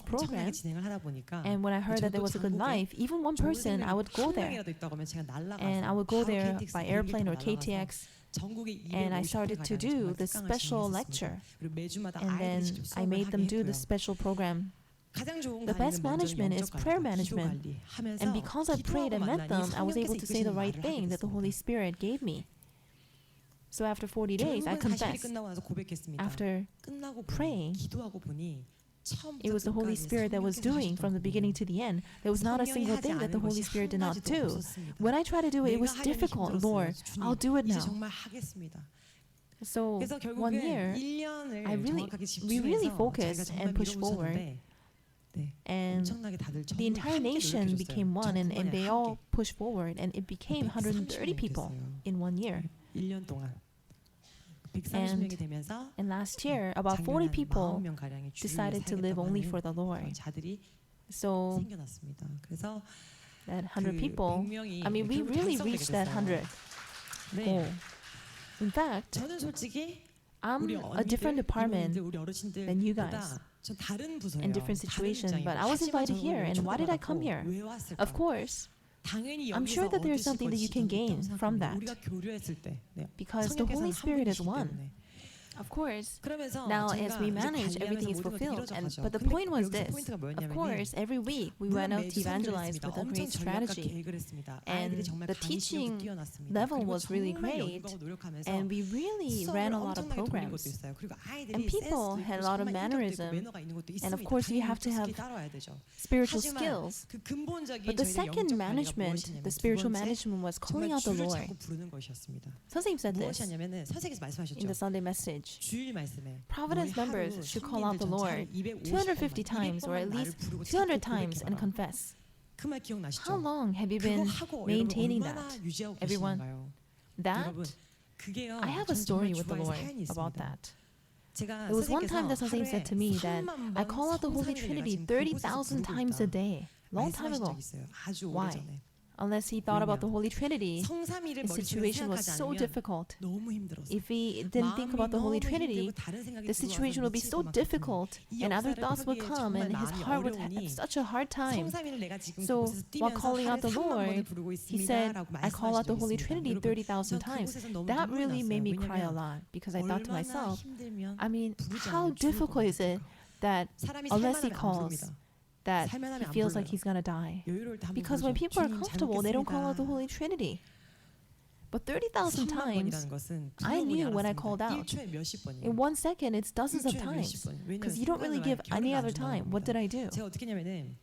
this program. 엄청나게 진행을 하다 보니까 And when I heard that there was a good life, even one person, I would go there. 명이라도 있다고 하면 제가 날아가서 And I would go 바로 there KTX by 비행기 airplane or 타고 날아가서 KTX. 전국에 And I 250회 started to 가량의 do 정말 this 특강을 special 진행했었습니다. lecture. 그리고 매주마다 And then 아이들이 직접 I 수업을 made them 하게 do 했고요. this special program. 가장 좋은 The best 관리는 먼저 management is 영적 prayer 관리, 기도 management. 관리 하면서 And because I prayed and met them, I was able to say the right thing that the Holy Spirit gave me. So after 40 days, I 결국은 40일이 confessed. 끝나고 나서 고백했습니다. After 끝나고 보니, praying, 기도하고 보니 처음부터 it was the Holy 끝까지 Spirit that was 성령께서 doing from the 하시던 beginning to the end. There was not a 성령이 single 하지 thing that the 않은 Holy 것이 Spirit did 한 not 가지도 do. 없었습니다. When I tried to do it, it was 내가 하려니 difficult. 힘들었어요. Lord, 주님, I'll do it 이제 now. 정말 하겠습니다. So 그래서 1 결국은 year, 1년을 I really- 정확하게 we really 집중해서 focused 자기가 정말 and pushed 밀어붙였는데 네, and 엄청나게 다들 the 정말 entire 함께 nation 노력해줬어요. became one, and 전 they 국민의 all 함께. pushed forward, and it became 130 people in 1 year. 1년 동안 130명이 되면서 And last year, about 40 people decided to live only for the Lord. 자들이 So 생겨났습니다. 그래서 that 100 people, 100명이 I mean, we really reached that 100 goal. 네, In fact, 저는 솔직히 I'm 우리 a different department 우리 어르신들 than you guys 전 다른 부서예요. in different situation, but I was invited here, and why did I come here? 왜 왔을까? Of course, 당연히 I'm sure 여기서 that there's 얻으실 something that you 것이 can 있다고 gain from 생각합니다. that. 우리가 교류했을 때 네, because the Holy 성령께서는 Spirit is 한 분이시기 one. 때문에. Of course. 그러면서 Now, 저희가 as we 이제 manage, 관리하면서 everything is 모든 것도 fulfilled. 이루어져 But the 가죠. point was 근데 this. 여기서 포인트가 Of 뭐였냐면은 course, every week we 물론 went out 매주 to evangelize 선교를 with a 했습니다. great 엄청 전략과 strategy. 계획을 했습니다. And 아이들이 정말 the 강의 teaching 실력도 뛰어났습니다. level 그리고 was really 정말 great, 연구하고 노력하면서 and we really 수업을 ran a lot of 엄청나게 돌린 것도 programs. 있어요. 그리고 아이들이 And people 센스도 had a 있고 lot of 정말 인격도 있고 mannerism. 매너가 있는 것도 있습니다. And of course, you 당연히 have to 스킬이 have 따라와야 되죠. spiritual 하지만 skills. 그 근본적인 But the 저희의 second 영적 관리가 management, 무엇이냐면 the 두 spiritual 번째, management was 정말 calling out the 주를 Lord. 자꾸 부르는 것이었습니다. 선생님 said this 무엇이냐면은 선생님께서 말씀하셨죠. in the Sunday message. 주일 말씀에 Providence 너희 members 하루 should call out the 성민들 Lord 전체 250 times, or at least 200번만 200 times, and confess. 그 말 기억나시죠? How long have you 그거 been 하고 maintaining 여러분 얼마나 that? 유지하고 Everyone, 계시는가요? that 여러분 그게요. I have a 전 story 정말 with the 주와의 Lord 사연이 about 있습니다. that. 제가 There was one time that 선생님께서 선생님 said to me that 하루에 I call out the Holy 성삼위를 Trinity 내가 지금 그곳에서 30,000 부르고 times 있다. a day. Long time 말씀하신 ago. 적 있어요. 아주 Why? 오래전에. Unless he thought about the Holy Trinity, 성삼위를 the 머릿속에 situation was 생각하지 so 않으면 difficult. 너무 힘들었어요. If he didn't think about the Holy Trinity, the situation would be so difficult, and other thoughts would come, and his heart would have such a hard time. So, while calling out the Lord, he said, I call out the Holy Trinity 30,000 times. That really made me cry a lot, because I thought to myself, I mean, how difficult is it that unless he calls, that he feels like he's gonna die? Because when people are comfortable, they don't call out the Holy Trinity. But 30,000 times, I knew when I called out. In 1 second, it's dozens of times. Because you don't really give any other time. What did I do? 제가 어떻게 했냐면은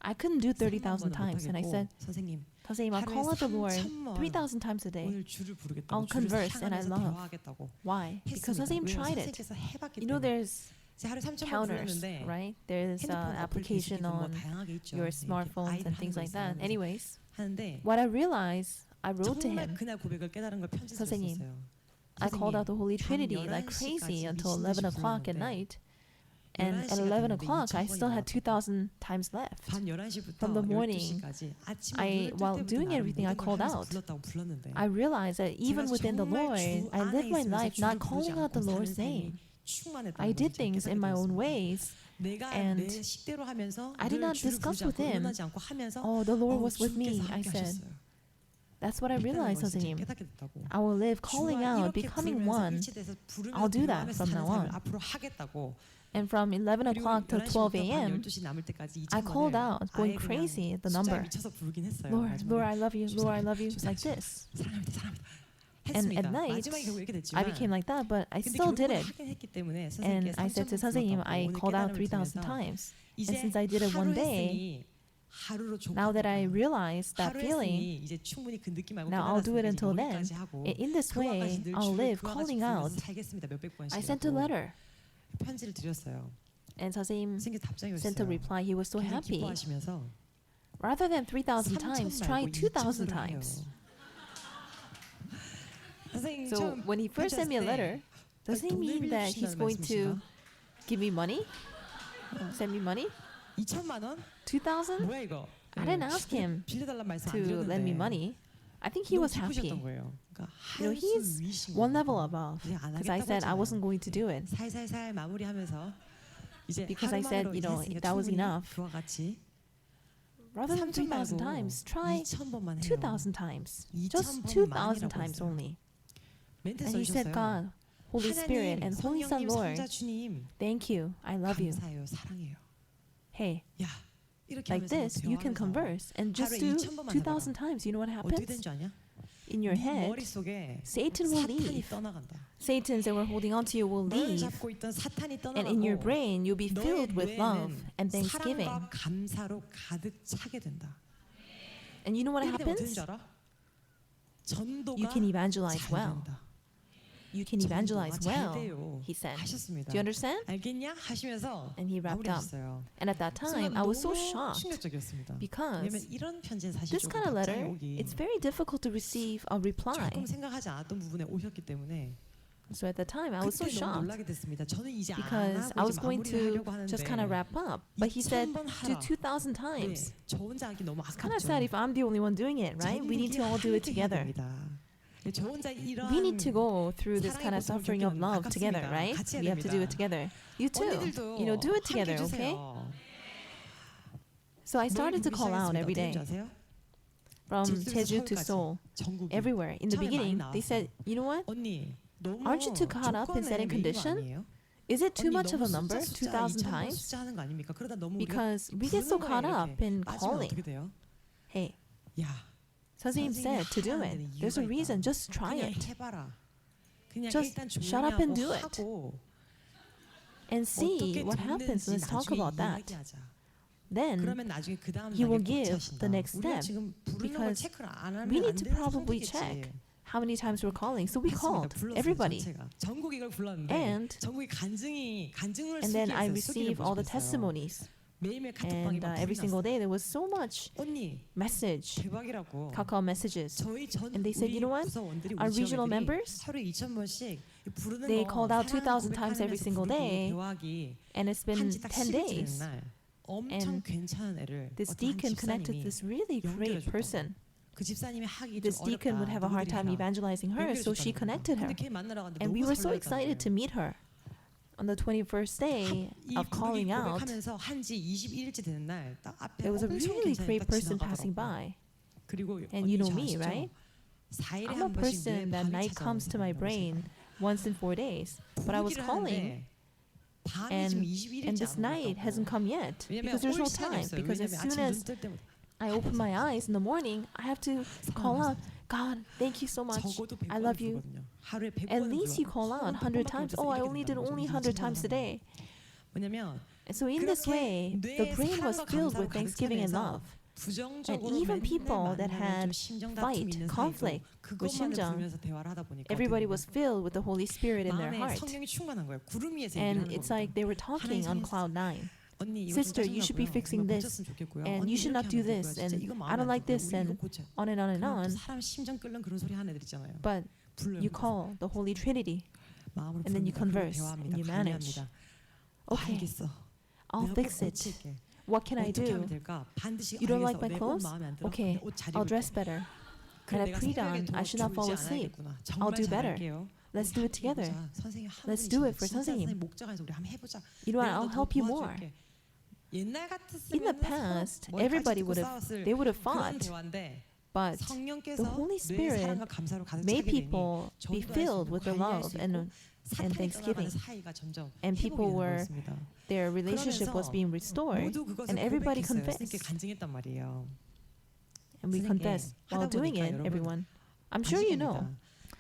I couldn't do 30,000 times. And I said, 선생님 선생님, I'll call out the Lord 3,000 times a day. 오늘 주를 부르겠다고 I'll 주를 converse and I 사랑해서 love. 대화하겠다고 Why? Because 했습니다. 선생님 왜냐면 tried it. 선생님께서 해봤기 You know, 때문에 there's 제가 하루에 3,000번 counters, 불렀는데 right? There's 핸드폰 application 어플 on 다양하게 있죠. your 네, 이렇게 smartphones 아이들 and things 하는 거 like that. 있어요. Anyways, 하는데 what I realized, I wrote to 정말 him. 그날 고백을 깨달은 걸 편지 선생님, 썼어요. I called out the Holy Trinity like crazy until 11 o'clock at night. And at 11 o'clock, I still had 2,000 times left. 밤 11시부터 From the morning, 12시까지 아침에 while doing everything, I called out. 불렀는데 I realized that even within the Lord, I lived my life not calling out the Lord's name. I did things in my own ways. And I did not discuss with him, oh, the Lord was with me, I said. That's what I realized, 선생님. I will live calling out, becoming one. I'll do that from now on. And from 11 o'clock till 12 a.m., I called out, going crazy at the number. Lord, Lord, I love you. Lord, I love you. Like this. And at night, I became like that, but I still did it. And I said to 선생님, I called out 3,000 times. And since I did it one day, now that I realized that feeling, now I'll do it until then. In this way, I'll live calling out. I sent a letter. 편지를 드렸어요. And 선생님 선생님 답장이 sent a 왔어요. reply. He was so 굉장히 happy. 기뻐하시면서 Rather than 3,000 3,000 times, 말고 try 2,000 2,000을 해요. times. 선생님 So 처음 when he first sent me a 편지했을 때 letter, does he 돈을 mean that he's 빌려주신다는 going to 말씀이신가? give me money? Send me money? 2,000만 원? 2,000? 뭐야 이거? I didn't ask him 빌려달란 말씀 안 to lend me 드렸는데 money. I think he 너무 was happy. 기쁘셨던 거예요. 그러니까 You know, he's 한숨 위신 one 거예요. level above. 그냥 안 Because I 하겠다고 said I 했잖아요. wasn't going to do it. 살살살 마무리하면서 이제 Because I said, 하루만으로 you know, 이해했으니까 that was 충분히 enough. 그와 같이 Rather than 3,000 times, try 2,000번만 해요. 2,000 times. Just 2,000번만이라고 2,000 times 했어요. only. 멘트 And he said, 써주셨어요. God, Holy Spirit, 하나님, and Holy Son, 성령님, Lord, 성자 주님 thank you. I love you. 감사해요. 사랑해요. hey, 야, 이렇게 like 하면서 this, you can 대화하면서 converse and just 하루에 do 2,000번만 2,000 times. You know what 어떻게 happens? 되는 줄 아냐? In your 네 head, 머릿속에 Satan will 사탄이 leave. 떠나간다. Satans that were holding on to you will 너를 leave. 잡고 있던 사탄이 And in your 떠나가고 brain, you'll be 너의 filled with love 뇌는 and thanksgiving. 사랑과 감사로 가득 차게 된다. And you know what 이렇게 되면 어떻게 되는 happens? 줄 알아? 전도가 You can evangelize 잘 well. 된다. You can evangelize 전도가 잘 well, 돼요. he said. 하셨습니다. Do you understand? 알겠냐? 하시면서 And he wrapped up. 마무리하셨어요. And at that time, I was so shocked 충격적이었습니다. because 왜냐면 이런 편지는 사실 this 조금 kind of 답장이 letter, 오기 it's very difficult to receive a reply. 조금 생각하지 않았던 부분에 오셨기 때문에 So at the time, I was so 그때 너무 shocked 놀라게 됐습니다. 저는 이제 안 because I 하고 was 이제 going to 마무리하려고 하는데 just kind of wrap up. But he said, 2,000번 do 하라. 2,000 네, times. 저 혼자 하기 너무 It's kind of 아깝죠. sad if I'm the only one doing it, right? We need to all do it together. 저 혼자 이런 We need to go through this 사랑의 kind of 고통을 suffering of 겪으면 love together, 아깝습니다. right? 같이 해야 We have to do it 됩니다. together. You too. 언니들도 You know, do it 함께 together, okay? 해주세요. So I started to 뭘 call out 시작했습니다. every day 어떻게 아세요? from 제주에서 Jeju to 서울까지 Seoul, 전국이. everywhere. In the 처음에 beginning, 많이 they said, you know what? 언니 너무 Aren't you too caught up in setting 조건에 매인 거 condition? 아니에요? Is it too 언니 much of 너무 a number? 숫자 2,000 2,000번 times? 숫자하는 거 아닙니까? 그러다 너무 Because 우리가 we get so 부르는 caught 거에 up 이렇게 in 빠지면 calling. 어떻게 돼요? Hey, 야, 선생님 선생님이 said to do 하라는 it. 데는 There's a 이유가 reason. 있다. Just try 그냥 it 해봐라. 그냥 Just 일단 shut up and do 조용히 it. 하고 and see 어떻게 what happens. 됐는지 Let's talk 나중에 about that. 이야기하자. Then 그러면 나중에 그 다음 he will 단계 give 고치하신다. the next 우리가 step 지금 부르는 걸 because 체크를 안 하면 we 안 need to 되는 probably 상태겠지. check how many times we're calling. So we 했습니다. called 불렀어요, everybody. 전체가. 전국이 이걸 불렀는데 And- 전국이 간증을 And then I 수기했어요. 수기를 receive all the 보셨어요. testimonies. 매일매일 카톡방에 And 막 every 불이 single 났어요. day there was so much 언니 message, 대박이라고. Kakao messages. 저희 전 And they said, 우리 you know what? 부서원들이 Our 우리 regional 지역애들이 members, 하루에 2,000번씩 부르는 they 거 called out 사랑 2,000 times every 고백하면서 single 부르고 day. 대화하기 And it's been 한지 딱 10 10일째 되는 days. 날 엄청 And 괜찮은 애를 This 어떤 한 deacon connected 집사님이 this really great 연결해줬던 person. 그 집사님이 하기 좀 This deacon would have a hard time evangelizing her, so she connected her. 근데 걔 만나러 갔는데 And we 너무 were so 설레었다는 excited to 거예요. meet her. On the 21st day 이 of calling 부르기 out, 고백하면서 한지 21일째 되는 날 딱 앞에 there was a 엄청 really 괜찮은 great 딱 person passing 지나가더라고요. by. 그리고 And 언니 you know 저 me, 아시죠? right? 4일에 I'm a 한 번씩 뇌 person that 밤이 night comes to my 찾아온다고 brain once in 4 days. But I was 부르기를 calling, 하는데 밤이 지금 and 21일째 this 안 night 오더라고. hasn't come yet 왜냐면 because there's 올 no 시간이 time. 없어요. Because as 왜냐면 soon 아침 as 눈 뜰 때부터 I open my eyes in the morning, I have to call out, God, thank you so much. 적어도 100번은 I love you. 부르거든요. 하루에 100번은 At least you call out 100 times. Oh, I only did only 100 times today. 뭐냐면 And so in this way, the brain was filled with thanksgiving and love. 부정적으로 And even 맨날 people that 만나면 had 좀 심정 fight, 다툼이 있는 conflict 사이도 with 그것만을 심정, 부르면서 대화를 하다 보니까 Everybody 어떻게 was filled with the Holy Spirit in their 마음에 heart. 성령이 충만한 거예요. 구름 위에서 얘기를 And 하는 it's 겁니다. like they were talking on cloud 9. 언니 이거 Sister, 좀 you should be 짜증나고요. fixing 이거 this, 고쳤으면 좋겠고요. and 언니 you should 이렇게 not do 하면 될 this, 거야. and 진짜 이거 마음에 I don't 안 like 들고요. this, 우리 이거 and 고쳐. on and on and 그럼 또 on. 사람 심정 끓는 그런 소리 하는 애들 있잖아요. But 불러요. you call the Holy Trinity. 마음으로 and then you 부릅니다. 그리고 converse, 대화합니다. and you manage. 관리합니다. Okay, 알겠어. I'll 내가 fix 꼭 it. 고칠게. What can I 어떻게 do? 하면 될까? 반드시 You don't like 알겠어. my 내 옷 clothes? 마음에 안 들어. Okay, 근데 옷 잘 I'll 입을게. dress better. 그래, Had I 내가 pre 새벽에 done, I should not fall 졸지 asleep. 않아야겠구나. I'll 정말 do better. 잘할게요. Let's do it together. 해보자. 선생님 한 Let's 분이시네. do it for 진짜 선생님. 선생님 목장에서 우리 한번 해보자. You know what? 내가 I'll 너 help you more. 도와줄게. 옛날 In the 같았으면 past, everybody would have they would have fought, but 성령께서 the Holy 뇌의 Spirit 사랑과 감사로 가득 made 차게 되니 people be 전도할 수 filled 있고 with the 관리할 love 수 and 있고 사탄이 thanksgiving. 떠나가는 사이가 점점 And people 회복이 되는 were 거였습니다. their relationship was being restored, 모두 그것을 and everybody 고백했어요. 선생님께 confessed, 간증했단 말이에요. and we 선생님, confessed while 하다 doing 보니까 it. 여러분 Everyone, I'm sure you know.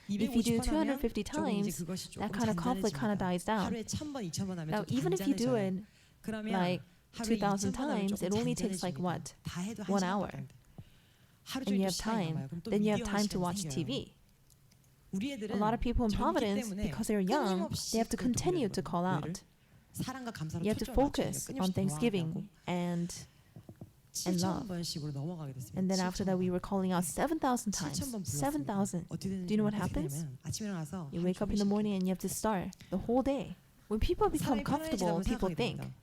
If you do 250번 하면 250 조금 이제 times, 그것이 that 조금 kind of conflict kind of 잔잔해집니다. dies down. 하루에 1,000번, 2,000번 하면 Now, 좀 even if you do 잔잔해져요. it 그러면 like 하루에 2,000 2,000번 하면 times, 조금 it only takes like 잔잔해집니다. what? 다 해도 1 시간 hour. 걸리는데. 하루 And you 종일 have 시간이 time. 남아요. 그럼 또 Then you have 미디어 time to 시간이 watch 생겨요. TV. 우리 애들은 A lot of people in 젊기 Providence, 때문에 because they're young, 끊임없이 they have to 그걸 continue to 돌려요. call 뇌를 out. 사랑과 감사로 You have to 초점을 맞춰야 focus 돼요. on 끊임없이 Thanksgiving 대화하고 and 7,000번씩으로 넘어가게 됐습니다. and then after that we were calling out 7,000 times. 7,000번 불렀습니다. 7,000. 어떻게 되는지 Do you know what 어떻게 happens? 되냐면 아침에 일어나서 You wake up in the morning and you have to start the whole day. When people become 사람이 comfortable, 편안해지다고 people 생각하게 think, 됩니다.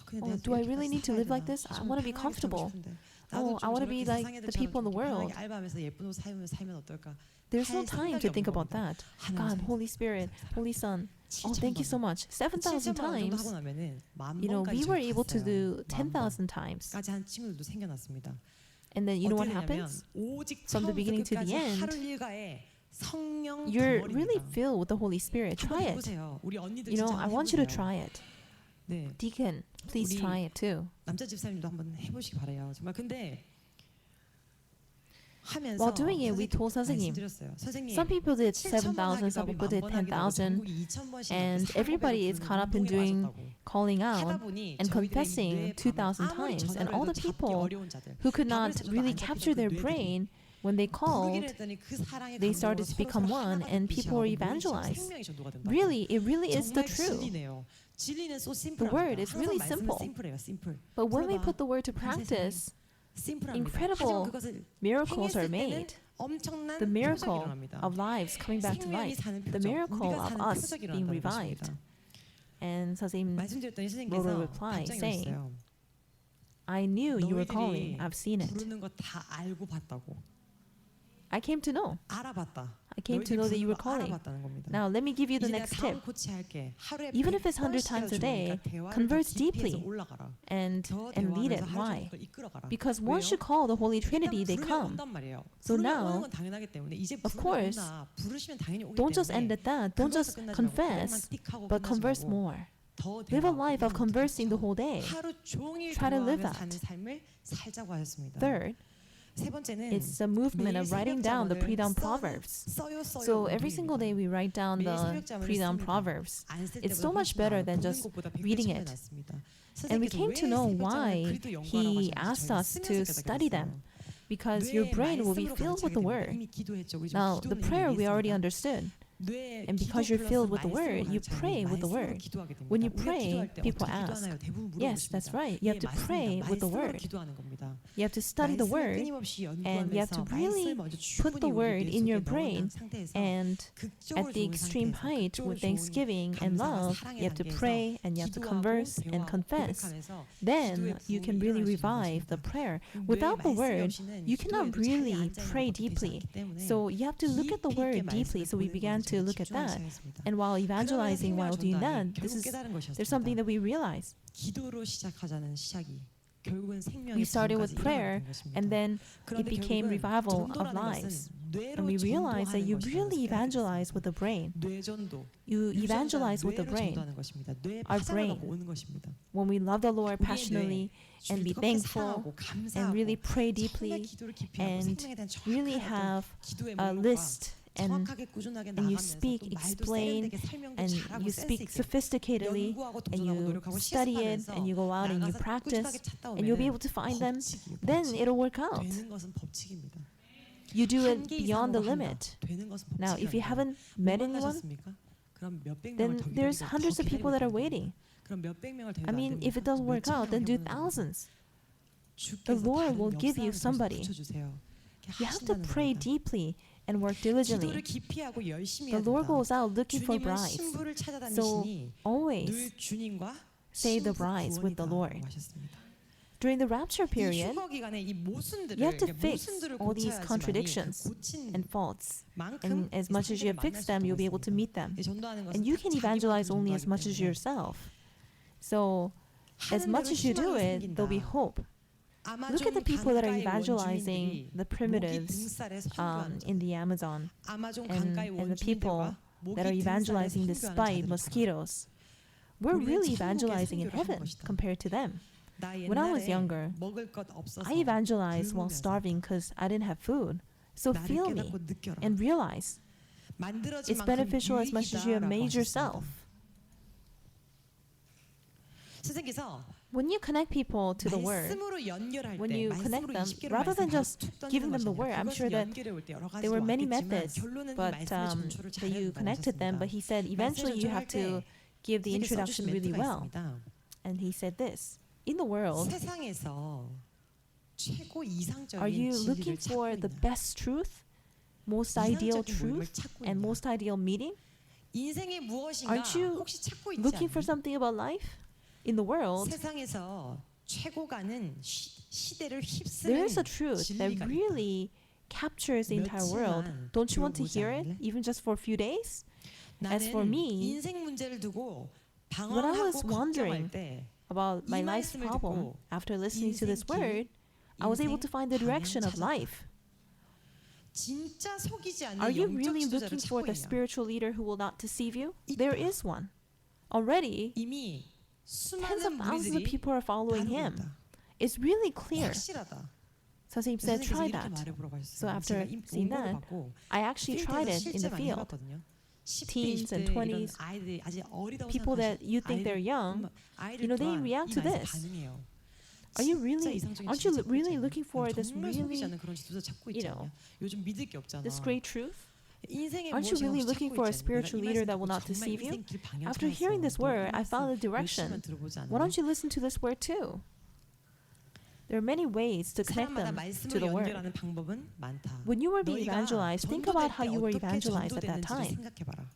근데 oh, 내가 do I 이렇게 really need to 살아야 live like 되나? this? I 좀 want to be 편하게 살고 comfortable. 싶은데. Oh, 나도 I want to 좀 be 저렇게 like the people in the 세상애들처럼 좀 world. 편하게 알바하면서 예쁜 옷 사면 어떨까? There's no 할 time 생각이 to think 없는 about 겁니다. that. God, Holy Spirit, Holy Son. Oh, 7,000 thank you so 번. much. 7,000 7,000번 정도 times. 하고 나면은 만 You know, 번까지 we were able to 갔어요. do 만 10,000 times. 번까지 한 친구들도 생겨났습니다. And then you know what 어떻게 되냐면 happens? 오직 From the 처음부터 beginning to the 끝까지 end, 하루 일과에 성령 You're really 덩어리입니다. filled with the Holy Spirit. 한번 Try it. 해보세요. 우리 언니들 You know, 진짜 I 한번 want you to 해보세요. try it. 네. Deacon, please 우리 try it too. 남자 집사님도 한번 해보시기 바래요. 정말 근데 하면서 While doing it, we told 선생님. 말씀드렸어요. 선생님, Some people did 7,000번 7,000, some 하기도 people did 만 번 하기도 10,000, 전국이 2,000번씩 and everybody is caught up in doing calling out and confessing 2,000 times. And all the people who could not really capture their brain, when they called, they started to become one, and people were evangelized. Really, it really is the truth. The word is really simple. But when we put the word to practice, incredible miracles are made. The miracle of lives coming back to life, the miracle of us being revived. And 선생님 말씀드렸더니 wrote a 선생님께서 reply saying, 답장이었어요. I knew you were calling. I've seen it. 부르는 거 다 알고 봤다고. I came to know. 알아봤다. I came to know that you were calling. 알아봤다는 겁니다. Now let me give you the 이제 내가 next 다음 tip. 코치할게. 하루에 Even if it's 100 times a day, converse deeply 올라가라. and 더 lead it. 대화하면서 Why? 하루 종일 이끌어가라. Because once you 왜요? call the Holy Trinity, they 부르면 come. 온단 말이에요. So 부르면 now, 오는 건 당연하기 때문에 이제 of 부르면 course, 온다. 부르시면 당연히 오기 Don't just 때문에 end at that. Don't 그거에서 just 끝나지 말고 confess, 그것만 틱하고 but 끝나지 converse 말고 more. 더 Live a 대화하고 life of 그런 conversing the 것처럼 whole day. 하루 종일 Try to live 대화하며 that. 사는 삶을 살자고 하셨습니다. Third, 세 번째는 it's the movement 매일 of writing down the 새벽잠을 pre-dawn 써요, proverbs. 써요, So every single day we write down 매일 the 새벽잠을 pre-dawn 씁니다. proverbs. 안 쓸 It's 때보다 so much 훨씬 better 나아요. than 보는 just 것보다 100배 reading 천배 it. 낫습니다. And we 선생님께서 came 왜 to know 새벽잠을 why 그리도 연구하라고 he 하시는지 asked 저희는 us to 쓰면서 study 깨닫게 them. 됐어요. Because your 뇌의 brain will be 말씀으로 filled with the 가르치게 word. 됩니다. 이미 기도했죠. 우리 지금 Now, the 기도는 prayer 이미 we already 했습니다. understood. 뇌 And because you're 기도 filled 플러스 with the word, you 말씀으로 pray with the 말씀으로 word. 기도하게 됩니다. When you 우리가 pray, 기도할 때 people 어떻게 ask. 기도하나요? 대부분 Yes, that's 물어보십니다. right. You have 예, to pray 맞습니다. with the 말씀으로 word. 기도하는 겁니다. You have to study the 말씀을 word, 끊임없이 and you have to 연구하면서 really 말씀을 먼저 put the 충분히 우리 word 뇌 in your 속에 brain, 넣어놓은 상태에서 and 극적으로 at the 좋은 extreme 상태에서 height 극적으로 with 좋은 thanksgiving and 감사와 love, 사랑의 you have to 단계에서 pray and you have to 기도하고 converse and 대화하고 confess. 고백하면서 Then 기도의 you can 부흥이 really 일어날 수 있는 revive the 것입니다. prayer. 뇌의 Without the 말씀이 word, 없이는 you cannot 기도에도 자리에 really 앉아 있는 pray 것도 되지 deeply. 않기 때문에 So you have to look at the 깊이 있게 word deeply. 말씀을 So we 보는 began 것에 to look at 집중하기 that. 시작했습니다. And while evangelizing, 그러면 while doing 생명을 that, 전도하니 결국 깨달은 there's something 것이었습니다. that we realized. 기도로 시작하자는 시작이 결국은 생명의 We started with 부흥까지 prayer, 일어나는 것입니다. and then it 그런데 became 결국은 revival of 전도라는 lives. 것은 뇌로 And we realized that 전도하는 you 것이라는 really 것을 깨닫게 evangelize 됐습니다. with the brain. 뇌전도 You 유전자는 evangelize with the 뇌로 brain. 전도하는 것입니다. 뇌의 Our 파장을 brain. 갖고 오는 것입니다. When we love the Lord 우리의 passionately 뇌, and be 주를 thankful 사랑하고 감사하고 and really pray 정말 deeply 기도를 깊이 하고 and 생명에 대한 really 정확한 have 어떤 기도의 a 목록과 list and 정확하게 꾸준하게 and you 나가면서 speak, 또 말도 explain, 세련되게 설명도 and 잘하고 you 센스 speak 있게 sophisticatedly, 연구하고 and 도전하고 you 노력하고 study it, 실습하면서 and you go out and you 나가서 practice, 꾸준하게 찾다 and you'll be able 보면은 to find them, 법칙이에요, then 법칙. it'll work out. 되는 것은 법칙입니다. You do it 한계 beyond the 이상으로 한다. limit. 되는 것은 Now, if you 법칙이란다. haven't 못 met anyone, 만나셨습니까? 그럼 몇백 명을 then 더 there's 기다리고 hundreds 더 of people that are 기다리고 waiting. 그럼 몇백 명을 더 I mean, if it doesn't work out, then do thousands. The Lord will give you somebody. You have to pray deeply and work diligently. 기도를 깊이 하고 열심히 The 해야 Lord 된다. goes out looking for 주님은 brides. 신부를 So 찾아다니시니 always 늘 주님과 save the 신부 brides with the 구원이다라고 Lord. 하셨습니다. During the rapture 이 period, 휴거 기간에 이 모순들을 you have to 이렇게 fix 모순들을 all these 고쳐야지만이 contradictions 고친 and faults. 만큼 And as much as you have fixed them, you'll be able to meet them. And you can evangelize only as much as yourself. So as much as you do it, there'll be hope. Look at the people that are evangelizing the primitives in the Amazon, and the people that are evangelizing despite mosquitoes. We're really evangelizing in heaven compared to them. When I was younger, I evangelized while starving because I didn't have food. So feel me and realize it's beneficial as much as you have made yourself. 선생님께서 When you connect people to the word, 말씀으로 연결할 when 때 you connect 말씀으로 them, 20개를 rather than 말씀 just 바로 툭 giving them 던지는 the word, 것이 I'm 아니라 sure that 그것을 연결해 올때 여러 there were 가지로 many 왔겠지만 methods, 결론은 이 but 말씀의 전초를 잘 that you 해야 connected them. 된다고 But he said eventually you have to give the introduction really well. And he said this: in the world, 세상에서 최고 이상적인 are you looking 진리를 찾고 for the 있냐? best truth, most ideal 이상적인 모임을 truth, 찾고 and 있냐? most ideal meeting? 인생이 무엇인가 Aren't you 혹시 찾고 있지 Looking for 않니? something about life? In the world, 세상에서 최고가는 시대를 there 휩쓰는 is a truth that 진리가 있다. really captures the entire world. 며칠만 Don't you want to 들어보지 hear it, 않을래? even just for a few days? As for 나는 me, 인생 문제를 두고 when I was 방황하고 wondering 걱정할 때 about my 이 life's 말씀을 problem, 듣고 after listening to this 인생 길, word, I was able 인생 to find the direction of 방향 찾았다. life. 진짜 속이지 않는 Are you 영적 really 지도자를 looking for 찾고 the 있냐? spiritual leader who will not deceive you? 있다. There is one. Already, 이미 tens of 수많은 thousands of 무리들이 people are following him. 따르고 있다. It's really clear. 확실하다. 선생님 said, 선생님께서 try 이렇게 that. 말해보라고 So 하셨어요. after 제가 seeing 원고를 that, 받고 I actually tried 필드에서 it in 실제 the 많이 field. 해봤거든요. 10대, Teens 20대 and 이런 20s, 아이들이 아직 어리다고 people that 생각하시는 you think they're young, you know, they 또한 react 이 to 말에서 this. 반응해요. Are you 진짜 really, 이상적인 aren't you 지도 찾고 really 있잖아요. looking for this 정말 really, 속이지 않는 그런 지도자 찾고 you 있지 know, 않냐. 요즘 믿을 게 없잖아. this great truth? 인생의 Aren't you 무엇이 really 혹시 looking 찾고 for a 있지 않냐. spiritual 내가 이 leader 말씀 that will 듣고 not 정말 deceive you? 인생 길 방향 After 찾았어. hearing this 너 word, 이 I found a 말씀 direction. 열심히만 들어보지 Why 않으면 don't you listen to this word too? There are many ways to connect 사람마다 them to 말씀을 the word. 연결하는 방법은 많다. When you were being 너희가 evangelized, think about how you were 전도될 때 evangelized 어떻게 at that 전도됐는지를 time. 생각해봐라.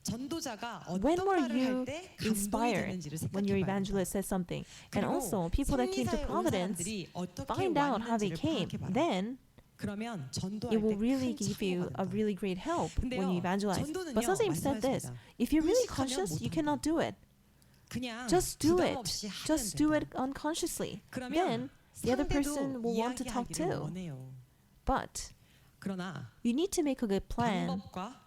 전도자가 When 어떤 were 말을 you 할 때 감동이 inspired 되는지를 when your 생각해봐야 된다. evangelist said something? And 그리고 also, people that came to 승리사에 온 Providence, 사람들이 어떻게 find out how they 왔는지를 came. 파악해봐라. Then 그러면 전도할 it will 때 really 큰 give you 참고가 a 된다. really great help when you 근데요, evangelize. 전도는요, But 선생님 said this: 말씀하셨습니다. if you're really 의식하면 conscious, you 못한다. cannot do it. 그냥 Just do 부담 it. 없이 하면 Just do it 된다. unconsciously. 그러면 Then the other 상대도 person will want to talk 이야기하기를 too. 원해요. But 그러나 you need to make a good plan 방법과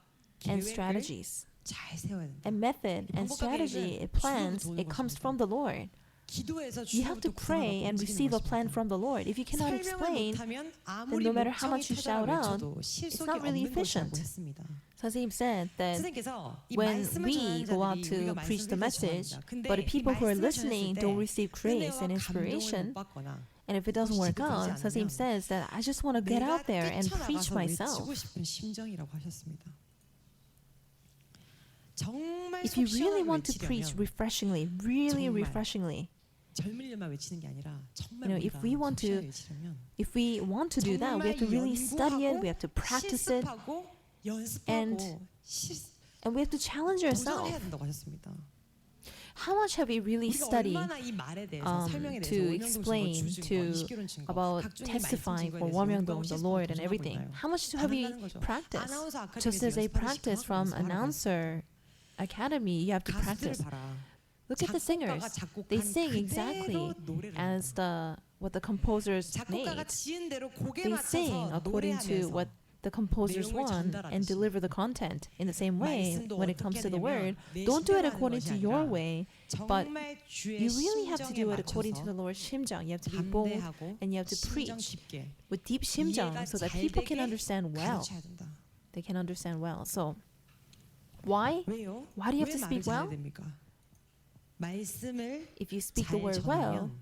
and 계획을 strategies. 잘 세워야 된다. And method and 방법과 strategy, 계획은 plans, 주로 it comes 도는 from the Lord. 기도에서 You have to 주로부터 pray 구원받고 and 움직이는 receive a plan 것입니다. from the Lord. If you cannot 설명을 explain, 못하면 아무리 no matter how 목청이 much you 터져라 shout out, 외쳐도 it's 실속이 not really 없는 것이라고 efficient. 했습니다. 선생님 said that 선생님께서 이 when 말씀을 we 전하는 go out 자들이 to 우리가 preach the 말씀을 message, 전합니다. 근데 but the 이 people who are 말씀을 listening 전했을 don't 때 receive grace and 은혜와 감동을 inspiration, 못 받거나 and if it doesn't work 지도되지 out, 선생님 않으면 says that I just want to get 내가 out there and preach 뛰쳐나가서 myself. 외치고 싶은 심정이라고 하셨습니다. 정말 If you 속 really 시원하게 want to preach 외치려면 refreshingly, really 정말 refreshingly, 젊은 일만 외치는 게 아니라 정말 You know, if 우리가 we want 속 시원하게 to 외치려면 if we want to do that, we have to really study it, we have to practice it, 실습하고 연습하고 and we have to challenge 도전을 ourselves. 해야 된다고 하셨습니다. How much have we really 우리가 studied 얼마나 이 말에 대해서 설명에 to 대해서 원영동 explain 증거, 주증거, to 이시교론 증거, about 각종의 testifying 말씀 for 증거에 대해서 Wamyeongdong, 연구하고 the 실습하고 Lord, and 도전하고 everything? 있나요? How much 안 have we 한다는 거죠. practiced? 아나운서 아카데미에서 Just as they 연습하듯이 practice 하고 from 연습하라고 announcer academy, you have to 가수들을 practice. 봐라. Look at the singers; 작곡가가 작곡한 they sing 그대로 exactly 노래를 as 한다. what the composers 작곡가가 made. 지은 대로 곡에 They sing 맞춰서 according to 노래하면서 what the composers 내용을 want and 전달하듯이. deliver the content. In the same way, 말씀도 when it comes to 어떻게 the word, 되냐면 내 don't do it 심대로 하는 according 것이 to your 아니라 way, but 정말 주의 you really have to 심정에 do it according to 맞춰서 the Lord's 심정. You have to be bold 담대하고 and you have to 심정 preach 깊게 with deep 심정 이해가 so that 잘 people can 되게 understand well. 가르쳐야 된다. They can understand well. So, why? 왜요? Why do you have 왜 to 말을 speak 잘해야 well? 됩니까? 말씀을 If you speak the 잘 word well, 전하면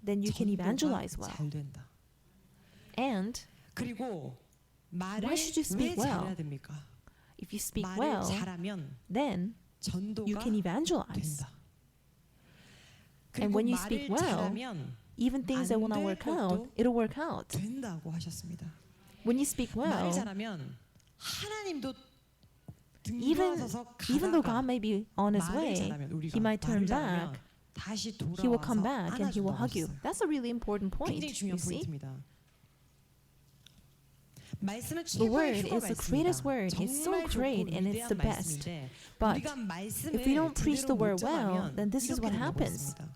then you can 전도가 evangelize well. 잘 된다. And 그리고 말을 Why should you 왜 speak well? 잘해야 됩니까? if you speak 말을 well, 잘하면 then 전도가 you can evangelize. 된다. And 그리고 when you 말을 speak well, 잘하면 even things that will not 안 work 될 out, 것도 it'll work out. 된다고 하셨습니다. When you speak well, 말을 잘하면 하나님도 even 등돌아서서 even though 가다가 God may be on his 말을 way, 잘하면 우리가 he might turn 말을 잘하면 back. 다시 He will come 돌아와서 back and he will 안아준다고 hug you. 하셨어요. That's a really important point. 굉장히 You 중요한 see, 포인트입니다. 말씀은 the 최고의 word 효과가 is the 있습니다. greatest word. It's so 정말 great 좋고 and it's 위대한 the best. 말씀인데 But 우리가 말씀을 if we don't preach the 제대로 못 word well, 전하면 then this is 이렇게 what 된다고 happens. 했습니다.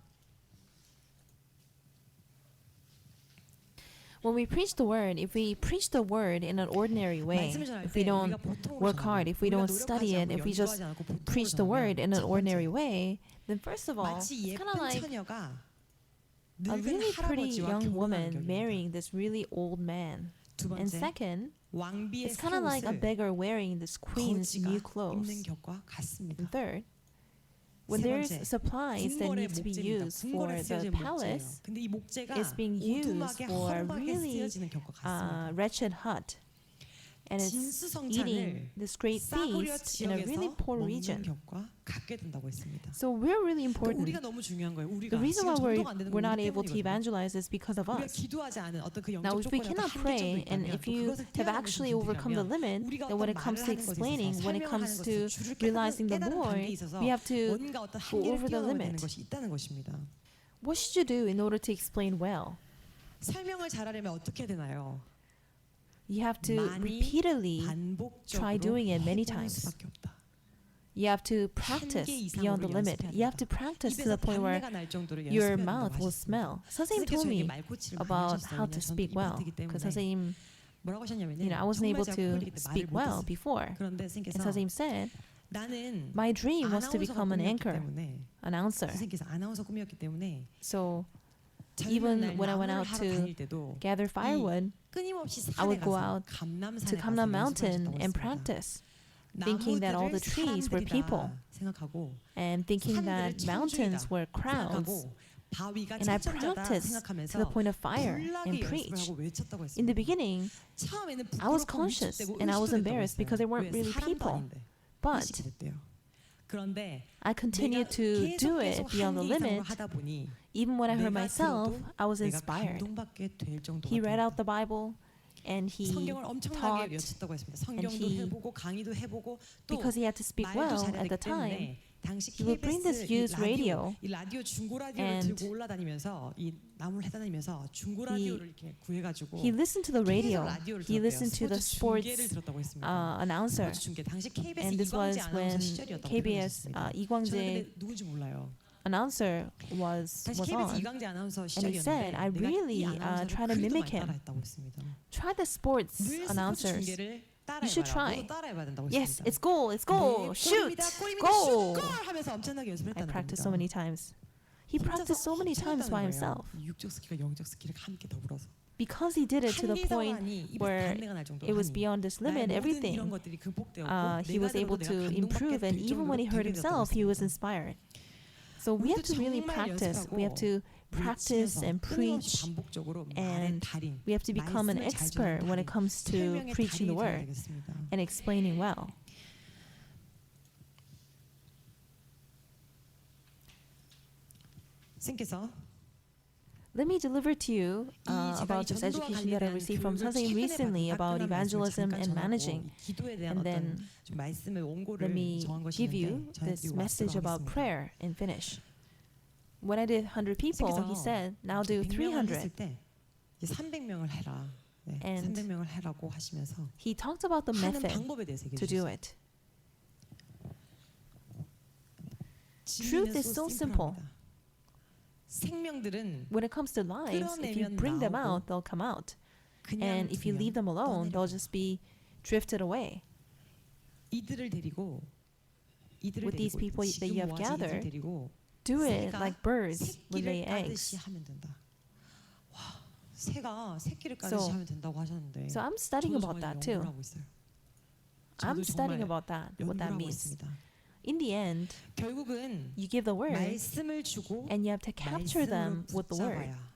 When we preach the word, if we preach the word in an ordinary way, 말씀을 전할 if we 때 don't 우리가 보통으로 work hard, if we 우리가 don't study 노력하지 it, 않고 if we just 연구하지 않고 보통으로 preach the word in an 전하면 첫 ordinary 번째, way, then first of all, 마치 it's 예쁜 kind of like 처녀가 a 늙은 really pretty 할아버지와 young 결혼하는 woman 격입니다. marrying this really old man. 두 And 번째, second, 왕비의 it's kind of like a 옷을 beggar wearing this queen's 거지가 new 입는 clothes. 격과 같습니다. And third, when 세 there's 번째, supplies that 궁궐의 need to be 목재입니다. used for 궁궐에 the 쓰여진 목재예요. palace, 근데 이 목재가 it's being used 오두막에 for 허름하게 really 쓰여지는 격과 같습니다. wretched hut. And it's 진수성찬을 eating this great 싸구려 feast in a really 지역에서 poor 먹는 region. 격과 같게 된다고 했습니다. So we're really 그러니까 important. 우리가 너무 중요한 거예요. The 우리가 reason 지금 why 전도가 안 되는 we're 건 not 우리 able to 때문이거든요. evangelize is because of 우리가 us. 기도하지 않은 어떤 그 Now, 영적 if we 조건이 cannot 한계점도 pray, and 있다면 if 또 you 그것을 have 뛰어넘는 actually overcome the 분들이라면 limit, 우리가 then when 어떤 it comes to 말을 하는 것에 explaining, 있어서 when it 설명하는 comes 것에 to 줄을 realizing the 깨닫는 단계에 more, 있어서 we have to 뭔가 어떤 go 한계를 over the 뛰어넘어야 되는 limit. 것이 있다는 것입니다. What should you do in order to explain well? 설명을 잘하려면 어떻게 되나요? You have to 많이 repeatedly 반복적으로 try doing it many 해보는 times. 수밖에 없다. You have to practice 한계 이상으로 beyond the limit. 연습해야 You have 된다. to practice to 입에서 the point where 단내가 날 정도로 your 연습해야 mouth 된다고 will 하셨습니다. smell. 선생님 선생님께서 told 저에게 me 말꼬치를 많이 about 하셨어요. how to 왜냐면 speak 저는 well. 이마트이기 Because 때문에. 선생님, 뭐라고 하셨냐면은 I wasn't 정말 able 제가 to 콜리기 때 말을 speak well 못했어요. before. 그런데 And 선생님께서 선생님 said, 나는 My dream was to 아나운서가 become an 꿈이었기 anchor, 때문에 announcer. 선생님께서 아나운서 꿈이었기 때문에 So 젊은 even 날 when I went 나무를 out 하러 to 다닐 때도 gather firewood, 끊임없이 I 산에 would go 가서 out 감남산에 to 가서 Kamna 연습을 Mountain 하셨다고 and 했습니다. practice, thinking that all the 나무들을 trees were people 사람들이다 생각하고 and thinking that 산들을 mountains 창조이다 were crowds. 생각하고 바위가 And I 천천자다 practiced 생각하면서 to the point of fire 불나게 and 연습을 preach. 하고 외쳤다고 했습니다. In the beginning, 처음에는 I was 부끄럽고 conscious 위축되고 and I was 의식도 embarrassed 됐다고 because they weren't 했어요. really 왜? 사람도 people. 아닌데 But 의식이 됐대요. 그런데 I continued 내가 to do 계속 it beyond the 한계 이상으로 limit. 하다 보니 Even when I heard 내가 myself, 들어도 I was 내가 inspired. 감동받게 될 정도가 He read out 됩니다. the Bible and he 성경을 엄청나게 taught 외쳤다고 했습니다. 성경도 he- 해보고 강의도 해보고 또 because he had to speak 말도 well 잘해야 at the 되기 time. 때문에 당시 He would bring this KBS used radio 이 라디오 중고 라디오를 and 들고 올라다니면서 이 나무를 해다니면서 중고 라디오를 이렇게 구해가지고 He listened to the radio. 계속 라디오를 He 들었대요. listened to the 스포츠 sports 중계를 들었다고 했습니다. announcer. 스포츠 중계 당시 KBS And this was 이광재 when 아나운서 시절이었다고 KBS 들었습니다. 저는 이광재 근데 누군지 몰라요. announcer was 당시 KBS on. 이광재 아나운서 And he 시절이었는데 said, I 내가 really 이 아나운서를 try to 그리도 mimic 많이 him. 따라했다고 했습니다. Try the sports 늘 스포츠 announcers. 중계를 You should 따라해봐라. try. 너도 따라해봐야 된다고 Yes, 했습니다. it's goal, it's goal, 네, shoot, 골입니다, 골입니다, goal. 슛, 골 하면서 엄청나게 I 연습했다는 practiced 겁니다. so many times. He practiced so many times by himself 육적 스킬과 영적 스킬을 함께 더불어서 because he did it to the point where it was beyond this limit. Everything he was able to improve, and even when he hurt himself, he was inspired. So we have to really practice. We have to practice and preach, and we have to become an expert when it comes to preaching the word and explaining well. 선생님께서 Let me deliver to you about this education that I received from 선생님 recently about evangelism and managing. And then let me give you this message about prayer and finish. When I did 100 people, he said, now do 300. 300명을 해라. 네, And 300명을 해라고 하시면서 He talked about the 하는 method 방법에 대해서 얘기해 to do 주셨어요. it. Truth is so simple. 생명들은 When it comes to lives, if you bring them out, they'll come out. And if you leave them alone, they'll just be drifted away. 이들을 데리고 With these people that you have gathered, 데리고 do it like birds would lay 새끼를 eggs. 까듯이 하면 된다. 와, 새가 새끼를 So- 까듯이 하면 된다고 하셨는데 So I'm studying 저도 about 정말 that too. 연구를 하고 있어요. I'm 저도 studying 정말 about that, what that 연구를 하고 means. 있습니다. In the end, 결국은 you give the word 말씀을 주고 and you have to capture them 말씀으로 with the word. 붙잡아야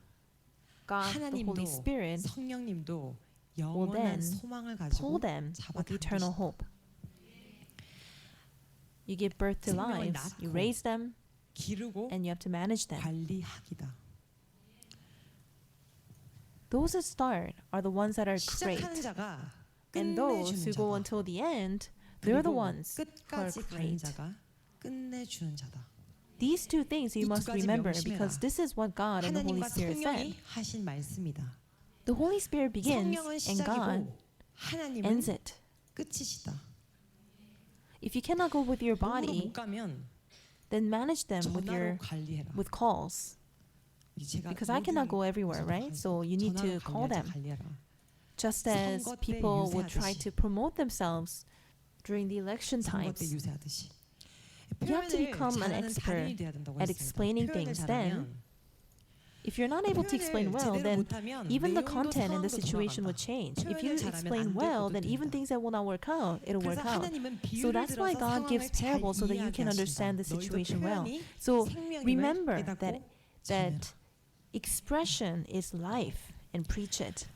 God, the 하나님도 Holy Spirit, 성령님도 will 영원한 then 소망을 pull 가지고 them with eternal 잡아당기시다. hope. You give birth to 생명을 lives, you 낳고 raise them, 기르고 and you have to manage them. 관리하기다. Those that start are the ones that are great. 시작하는 자가 And those 끝내주는 who go 자다. until the end, they're the 그리고 ones who are 끝까지 가는 great. 자가 끝내주는 자다. These two things you 이 두 must 가지 remember 명심해라. because this is what God and the Holy 하나님과 Spirit said. 성령이 하신 말씀이다. The Holy Spirit begins 성령은 and God 시작이고 하나님은 ends it. 끝이시다. If you cannot go with your 몸으로 body, 못 가면 then manage them with 전화로 관리해라. with calls. 제가 Because I cannot go 모든 everywhere, right? 곳에서 So you need to 전화로 call 관리하자, them. 관리해라. Just as 선거 때 people would try 유세하듯이. to promote themselves during the election 선거 때 times. 유세하듯이. You have to 표현을 become an 잘하는 expert 달인이 돼야 된다고 at 했습니다. explaining 표현을 things. 잘하면 If you're not able to explain 표현을 well, 제대로 then 못하면 even the 내용도 content and the 상황도 situation 돌아간다. would change. If you 표현을 잘하면 explain 안될 well, 것도 then even 된다. things that will not work out, it'll 그래서 work out. 하나님은 So 비유를 that's why 들어서 God gives 상황을 잘 parables so that you can 이해하게 understand the 하신다. situation 너희도 well. 표현이 So 생명임을 remember 깨닫고 that 전해라. expression is life and preach it.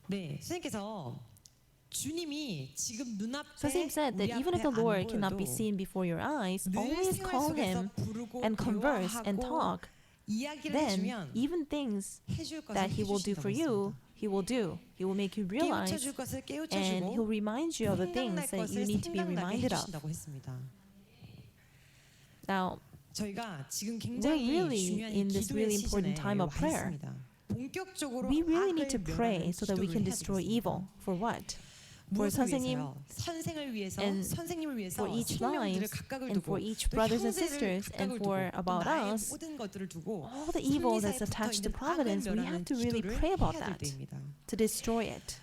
네, 선생님께서 주님이 지금 눈앞에 Sasim said that 우리 even if 앞에 the 안 Lord cannot be 보여도 seen before your eyes, 늘 always 생활 call 속에서 Him 부르고 and converse and 대화하고 talk. 이야기를 Then 해주면 even things 해줄 것을 that He will do 해주신다고 for you, He will do. He will make you realize, 깨우쳐줄 것을 and He'll 깨우쳐주고 remind you of the things 생각날 that you 것을 need to be 생각나게 reminded of. 해주신다고 했습니다. Now, 저희가 지금 we're 굉장히 really 중요한 이 in this 기도의 really important 시즌에 time of 와 prayer. 있습니다. 본격적으로 we really need to 악을 pray 멸하는 so that we 기도를 can 해야 destroy 되겠습니다. evil. For what? For 무엇을 선생님 위해서요? 선생을 위해서, and 선생님을 위해서 for each 생명들을 lives 각각을 and 두고 for each 또 brothers and 형제를 sisters and 각각을 for 두고 또 about 나의 us, 모든 것들을 두고 all the evil 승리사에 that's attached to 붙어있는 providence, 악을 we have 멸하는 to really 기도를 pray about 해야 될 that 때입니다. to destroy it.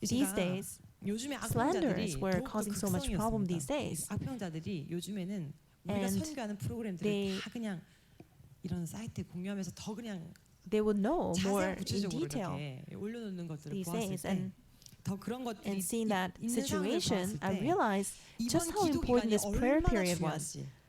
These 제가 days, 요즘에 slanders 악평자들이 were 더욱더 causing so much problem these 극성이었습니다. days. 악평자들이 요즘에는 우리가 And 선교하는 프로그램들을 they- 다 그냥 이런 사이트에 공유하면서 더 그냥 They would know more 자세한 in 구체적으로 detail 이렇게 올려놓는 것들을 these 보았을 days. 때 더 그런 것들이 And seeing that 있는 상황을 situation, 봤을 I 때 realized just 이번 how 기도 important 기간이 this prayer 얼마나 period was. 중요한지.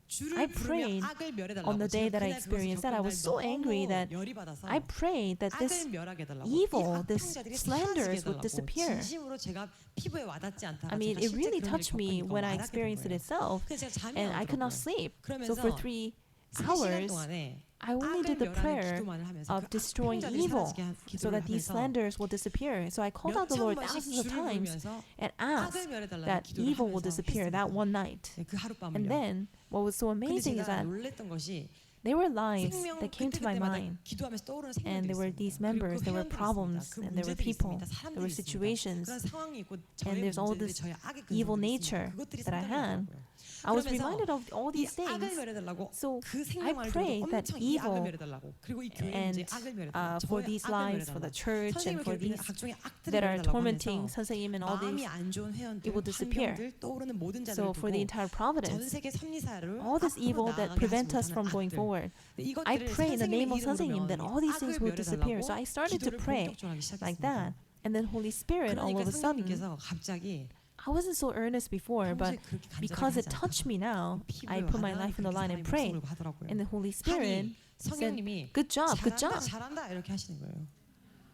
주를 I 부르며 prayed 악을 멸해달라고. on the day that I 제가 그날 그것을 experienced that, I was 겪은 so 날 angry 너무 that 열이 받아서 I prayed that this 악을 멸하게 해달라고. evil, 이 this 악평자들이 slanders 사라지게 would 해달라고. disappear. 진심으로 제가 피부에 와닿지 않다가 I mean, 제가 it 실제 really 그런 일을 touched me 겪으니까 when I 와닿게 된 experienced it 거예요. itself, 그래서 제가 잠이 and I could not 안 오더라고요. sleep. So 그러면서 for 3 3시간 hours, 동안에 I only 악을 did the 멸하는 prayer 기도만을 하면서 of 그 destroying 악평자들이 evil 사라지게 so 기도를 that these 하면서 slanders will disappear. So I called out the 몇천 Lord 번씩 thousands of 주를 times 부르면서 and asked 악을 멸해달라는 that 기도를 evil will 하면서 disappear that 했습니다. one night. 네, 그 하룻밤을요. And then what was so 근데 amazing is 제가 that 놀랬던 것이 there were lives 생명 that came to my 그때마다 mind. 기도하면서 떠오르는 And 생명들이 there were 있습니다. these 그리고 members, 그 there were 회원들이 problems, 있습니다. 그 and there were 문제들이 people, 있습니다. there 사람들이 were 있습니다. situations, 그런 상황이 있고 and 저의 there's all 문제들이 this 저의 악의 evil 근성들이 nature 있습니다. 그것들이 that I had. 생각나더라고요. I was 그러면서 reminded of all 이 these 악을 things. 멸해달라고 So 그 I 생명을 pray 두고 that 엄청 이 악을 evil 멸해달라고 그리고 이 교회 and 문제에 악을 멸해달라고 for 저의 these 악을 lives, for 멸해달라고 the church, and 선생님을 for 괴롭히는 these 각종의 악들을 that are 멸해달라고 tormenting 하면서 선생님 and all 마음이 these, 안 좋은 회원들, it will disappear. 환경들, 떠오르는 모든 자들을 So for the 두고 entire 전 providence, 세계 섭리사를 all this 앞으로 evil that 나아가게 하지 prevent us 못하는 from going 악들. forward, 이것들을 I pray in the name 선생님의 of 이름으로 선생님 that 명하니 all these things 악을 will disappear. So 멸해달라고 I started to 기도를 pray 본격적으로 하기 like 시작했습니다. that. And then Holy Spirit all 그러니까 of a sudden, 성령님께서 갑자기 I wasn't so earnest before, but 평소에 그렇게 because 간절하게 it 하지 touched 않다가 me now, I 피부에 put my 와닿는 life in the 그렇게 line and 사람의 prayed. 목숨을 하더라고요. And the Holy Spirit 하니 성령님이 good job, good 잘한다, job. 잘한다 이렇게 하시는 거예요.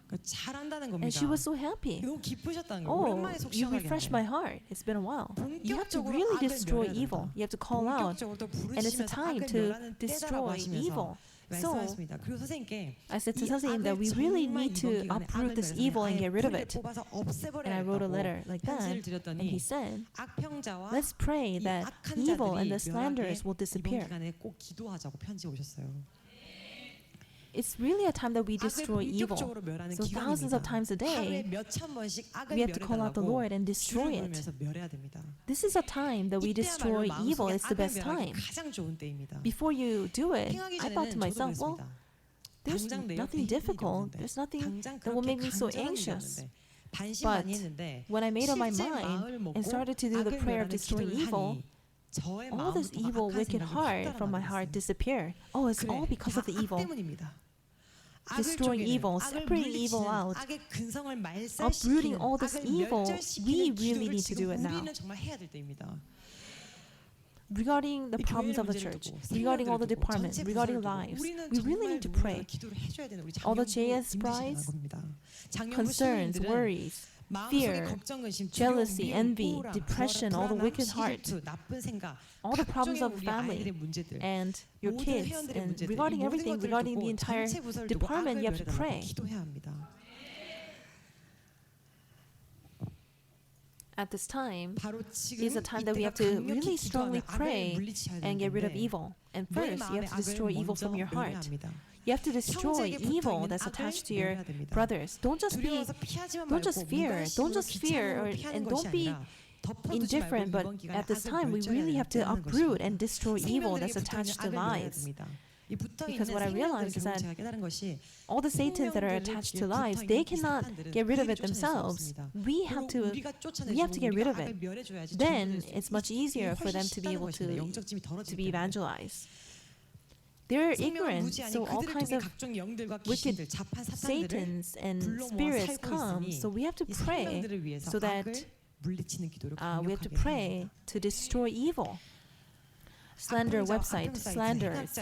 그러니까 잘한다는 겁니다. And she was so happy. 너무 기쁘셨다는 거예요. Oh, 오랜만에 속 you 시원하게 refreshed 하네요. my heart. It's been a while. You have to 본격적으로 really 악을 destroy 멸해야 evil. 된다. You have to call out. 본격적으로 또 And it's a 부르시면서 time 악을 to 멸하는 때다라고 destroy 하시면서 evil. So 말씀하셨습니다. 그리고 선생님께 I said to 이 선생님 that 악을 we really 정말 need to 이번 기간에 uproot 악을 this 멸해서 evil and 아예 get rid of 뿌리를 it. 뽑아서 없애버려야 And I wrote a 된다고 letter like that. 편지를 And 드렸더니 he said, 악평자와 let's pray 이 that 악한 evil and 자들이 the slanders will 멸하게 이번 disappear. 기간에 꼭 기도하자고 편지 오셨어요. It's really a time that we 악을 destroy evil. 본격적으로 멸하는 So thousands of 기간입니다. times a 하루에 day, 몇천 번씩 악을 we have to call out the Lord 멸해달라고 and 주를 destroy it. 부르면서 멸해야 됩니다. This is a time that we destroy 이때야말로 evil. 마음속에 It's the 악을 best 멸하기 time. 가장 좋은 때입니다. Before you do it, 행하기 I thought to 전에는 저도 myself, well, 그랬습니다. there's 당장 내 옆에 nothing 있는 일이 difficult. 없는데, There's nothing 당장 that will 그렇게 make me so 간절한 일이 anxious. 없는데, 반신 But 많이 했는데 when I made up my 실제 mind 마음을 먹고 and started to do the 악을 prayer of 멸하는 destroying 기도를 evil, 하니 저의 all this 마음부터 evil, 악한 wicked 생각이 heart 확 from my heart 따라나갔어요. disappeared. Oh, it's all because of the 다 악 evil. 때문입니다. 악을 Destroying 쪼개는, evil, 악을 separating evil 물리치는, out, 악의 근성을 uprooting 말살시키는, all this 악을 evil, 멸절시키는 we really 기도를 need to do 지금 it now. 우리는 정말 해야 될 때입니다. Regarding the 이 problems 교회의 of the 문제를 church, 두고, regarding all the 생명들을 두고, departments, 전체 regarding 부서를 두고 lives, 우리는 we really 정말 need to 누군가가 pray. 기도를 해줘야 되는 우리 All the 장영부 JS 임시시간 brides, 겁니다. 장영부 concerns, 신부님들은 worries, 마음속에 fear, 걱정, 근심, jealousy, 두려움, envy, 미움, 우울함, depression, all the 불안함, wicked heart, 시기질투, 나쁜 생각, all the problems 각종의 of 우리 family, 아이들의 문제들, and your 모든 kids, 회원들의 and 문제들, 이 regarding 모든 everything, 것들을 regarding the 두고 entire 전체 부서를 두고 department, 악을 you have to 멸해달라고 pray. 기도해야 합니다. At this time 바로 지금 is a time that we 이때가 have to 강력히 really strongly 기도하며 악을 pray 물리쳐야 and get rid of 되는데 evil. And 내 first, you 마음의 have to 악을 destroy evil 먼저 from your 멸해야 heart. 합니다. You have to destroy 형제에게 붙어 evil 있는 that's 악을 attached to your 멸해야 됩니다. brothers. Don't just be, 두려워서 피하지만 don't just 말고 fear, 무관심으로 don't just fear, 귀찮음으로 피하는 and 것이 don't be 아니라 덮어두지 indifferent. 말고 But 이번 기간에 at this 악을 time, we 멸절해야 really have to 된다는 uproot 것입니다. and destroy evil 생명들에게 that's 붙어 있는 attached to 악을 멸해야 lives. 됩니다. 이 붙어 있는 Because what I realized is 생명들 that 제가 깨달은 것이 All the satans that are attached to lives, they cannot get rid of it themselves. We have to get rid of it. Then it's much easier for them to be able to be evangelized. They're ignorant, so all kinds of wicked satans and spirits come. So we have to pray so that we have to pray to destroy evil. Slander website, slanders,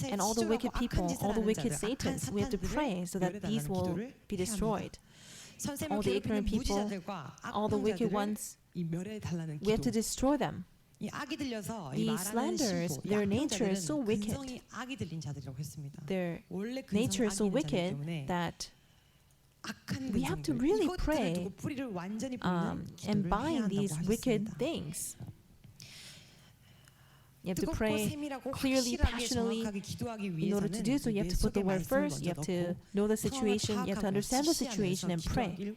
and all the wicked people, all the wicked satans. We have to pray so that these will be destroyed. All the ignorant people, all the wicked ones, we have to destroy them. These slanders, their nature is so wicked. Their nature is so wicked that we have to really pray and bind these wicked things. You have to pray clearly, passionately. In order to do so, you have to put the word first. You have to know the situation. You have to understand the situation and pray.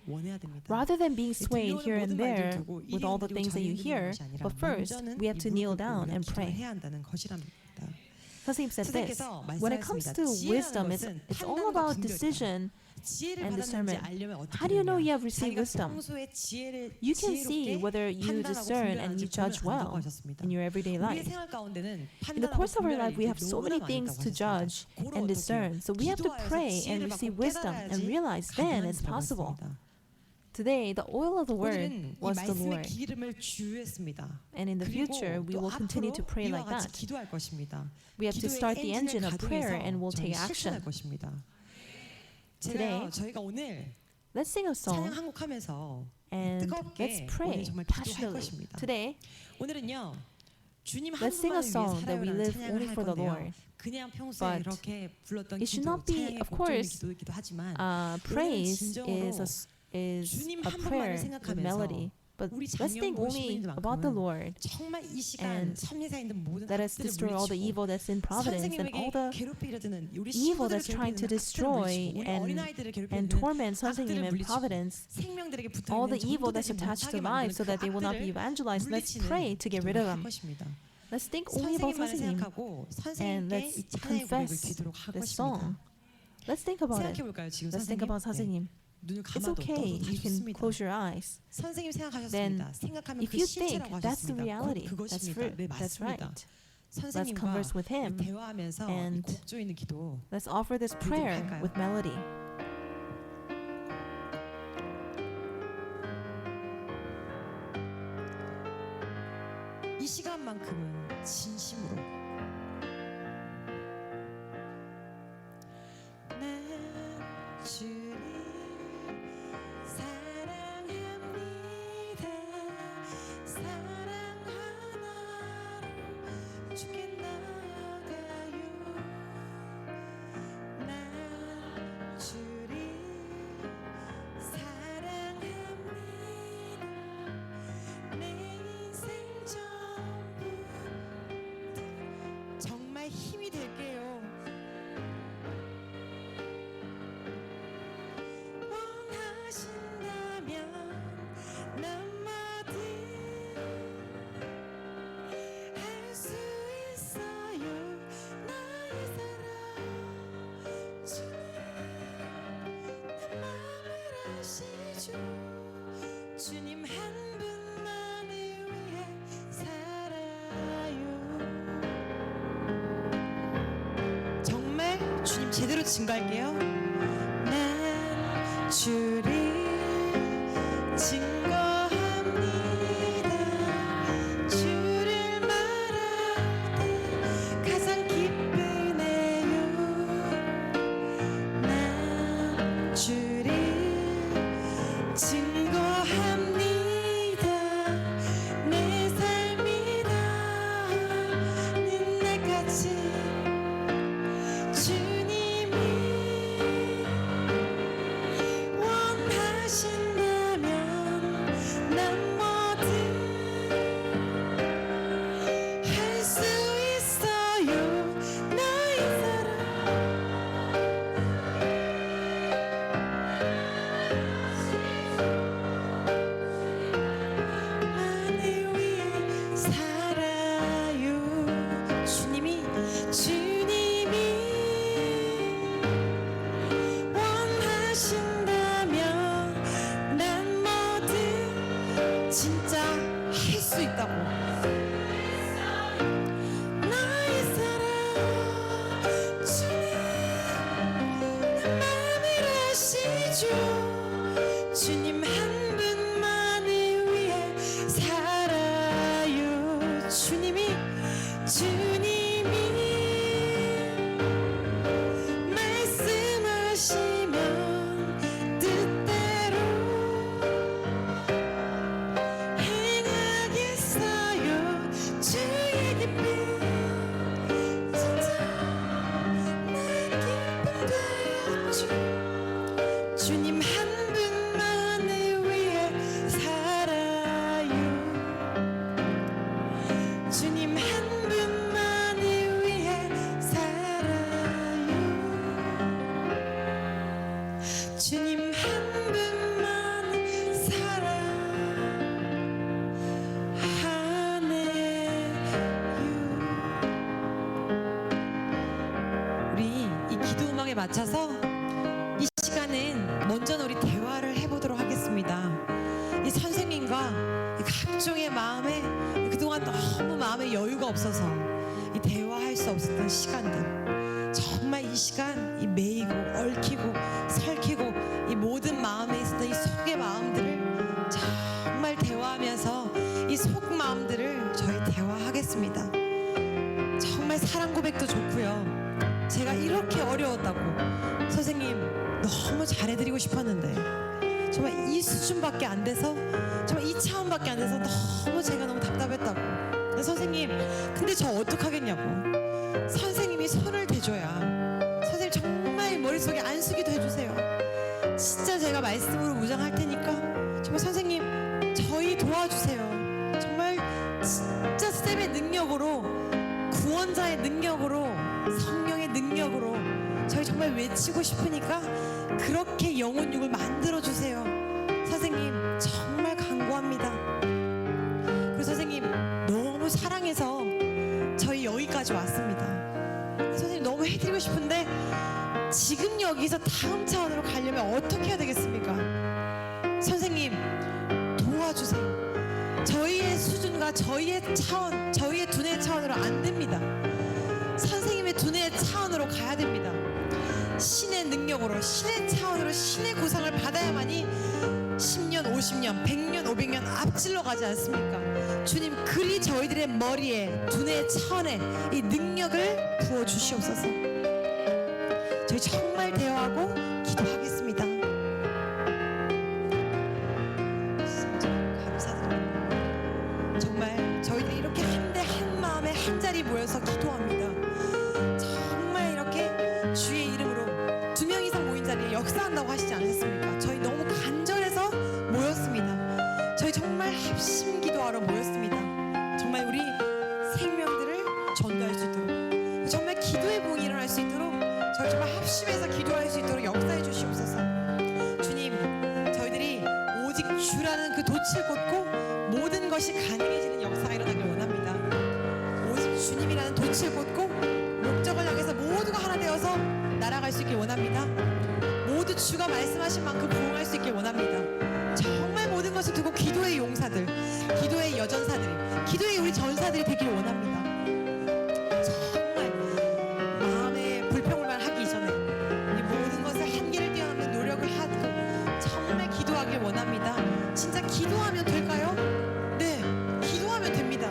Rather than being swayed here and there with all the things that you hear, but first, we have to kneel down and pray. Sasim said this, when it comes to wisdom, it's all about decision 지혜를 and 받았는지 discernment. 알려면 어떻게 How do you know you 되느냐? have received 자기가 wisdom? 평소에 지혜를 You can see 지혜롭게 whether you 판단하고 discern and 분별하는지 you judge 보면 안다고 well 하셨습니다. in your everyday 우리의 life. 생활 가운데는 In the 판단하고 course of our 분별할 life, we 일이 have so 너무나 many 많이 things 있다고 to 하셨습니다. judge 그걸 and 어떻게 discern. So we have to 기도하여서 pray and 지혜를 receive 받고 wisdom and 깨달아야지 realize then it's 가능하다고 possible. 했습니다. Today, the oil of the word 오늘은 이 was the 말씀의 Lord. 기름을 주유했습니다. And in the future, we 그리고 또 will continue to 앞으로 pray 이와 like 같이 that. 기도할 것입니다. We have to 기도의 start the engine 엔진을 of prayer 가동해서 and we'll take 저희 실천할 action. 것입니다. Today, 저희가 오늘 let's sing a 찬양 song 한곡 하면서 and 뜨겁게 let's 오늘 pray 정말 기도할 passionately. 것입니다. Today, 오늘은요 주님 한 let's sing a 분만을 위해 song that we 살아요라는 live 찬양을 only 할 for the 건데요. Lord. 그냥 평소에 But 이렇게 불렀던 it should 기도, not be, 찬양의 of 목적인 course, 기도이기도 하지만 praise 진정으로 is 주님 a 한 분만을 prayer with 생각하면서 melody. But 우리 let's think 장영부 only 시민들만큼은 about the Lord. 정말 이 시간 and 참리사에 있는 모든 Let us 악들을 destroy all the 물리치고 evil that's in Providence and 선생님에게 all the 괴롭히려 드는 우리 evil 친구들을 that's trying to 괴롭히는 악들을 destroy 물리치고 우리 어린아이들을 괴롭히는 and torment 악들을 선생님 and 물리치고 Providence, 생명들에게 붙어 all 있는 the evil that's 전도되지 attached to 못하게 lives so 만드는 that they 그 will not be 악들을 evangelized. Let's 물리치는 pray to get rid of 기도를 할 them. 것입니다. Let's think only about 선생님만을 선생님 생각하고 and 선생님께 let's 이 찬양의 고백을 confess 드리도록 할 this 것입니다. song. Let's think about it. 생각해 볼까요 지금 Let's think about 선생님? 선생님. 눈을 It's 감아도 okay. 떠도 다 You can 좋습니다. close your eyes. 선생님 생각하셨습니다. 생각하면 If 그 you think 실체라고 that's the 하셨습니다. reality, 곧 that's 그것입니다. fruit. 네 That's 맞습니다. right. 선생님과 converse with him 대화하면서 이 and 곡조 있는 기도 Let's offer this 드리도록 prayer 할까요? with melody. 이 시간만큼은 진심으로 난 주를 사랑합니다. 사랑하나로 주께 나아가요. 난 주를 사랑합니다. 내 인생 전부 정말 힘이 될게요. 원하신다면 난 뭐든 할 수 있어요. 나의 사랑 주님 내 맘을 아시죠. 주님 한 분만을 위해 살아요. 정말 주님 제대로 증거할게요. 난 주를 증거합니다. 주를 말할 때 가장 기쁘네요. 난 주를 증거합니다. 내 삶이 다하는 날까지 주님이 원하신다면 난 뭐든 할 수 있어요. 나의 사랑 만을 위해 살아요. 주님이 원하신다면 난 뭐든 진짜 할 수 있다고. 나의 사랑 주님 내 맘을 아시죠. 주님 한 분만을 위해 살아요. 주님이 말씀하시면 뜻대로 행하겠어요. 주의 기쁨 진짜 나의 기쁨 되었죠. 주님 한 분만을 위해 살아요. 주님 한 분만을 위해 살아요. 주님 한 분만 사랑하네요. 우리 이 기도 음악에 맞춰서 이 시간은 각종의 마음에 그동안 너무 마음에 여유가 없어서 이 대화할 수 없었던 시간들, 정말 이 시간 이 매이고 얽히고 설키고 이 모든 마음에 있었던 이 속의 마음들을 정말 대화하면서 이 속 마음들을 저희 대화하겠습니다. 정말 사랑 고백도 좋고요. 제가 이렇게 어려웠다고 선생님 너무 잘해드리고 싶었는데 정말 이 수준밖에 안 돼서 정말 이 차원밖에 안 돼서 제가 너무 답답했다고. 근데 선생님 근데 저 어떡하겠냐고. 선생님이 손을 대줘야 선생님 정말 머릿속에 안수기도 해주세요. 진짜 제가 말씀으로 무장할 테니까 정말 선생님 저희 도와주세요. 정말 진짜 쌤의 능력으로 구원자의 능력으로 성령의 능력으로 저희 정말 외치고 싶으니까 그렇게 영혼육을 만들어주세요. 선생님 정말 간구합니다. 그리고 선생님 너무 사랑해서 저희 여기까지 왔습니다. 선생님 너무 해드리고 싶은데 지금 여기서 다음 차원으로 가려면 어떻게 해야 되겠습니까? 선생님 도와주세요. 저희의 수준과 저희의 차원, 저희의 두뇌 차원으로 안 됩니다. 선생님의 두뇌 차원으로 가야 됩니다. 신의 능력으로, 신의 차원으로, 신의 구상을 받아야만이 10년, 50년, 100년, 500년 앞질러 가지 않습니까? 주님 그리 저희들의 머리에, 두뇌 차원에 이 능력을 부어주시옵소서. 저희 정말 대화하고 기도하겠습니다. 감사드립니다. 정말 저희들이 이렇게 한 대 한 마음에 한 자리 모여서 기도합니다. 정말 이렇게 주의 이름으로 2명 이상 모인 자리에 역사한다고 하시지 않으셨습니까? 저희 너무 간절해서 모였습니다. 저희 정말 합심 기도하러 모였습니다. 정말 우리 생명들을 전도할 수 있도록, 정말 기도의 부흥이 일어날 수 있도록 저희 정말 합심해서 기도할 수 있도록 역사해 주시옵소서. 주님 저희들이 오직 주라는 그 돛을 꽂고 모든 것이 가능해지는 역사가 일어나길 원합니다. 오직 주님이라는 돛을 꽂고 목적을 향해서 모두가 하나 되어서 날아갈 수 있길 원합니다. 모두 주가 말씀하신 만큼 부응할 수 있길 원합니다. 정말 모든 것을 두고 기도의 용사들, 기도의 여전사들이, 기도의 우리 전사들이 되길 원합니다. 정말 마음의 불평불만 하기 전에 이 모든 것을 한계를 뛰어넘는 노력을 하고 정말 기도하길 원합니다. 진짜 기도하면 될까요? 네, 기도하면 됩니다.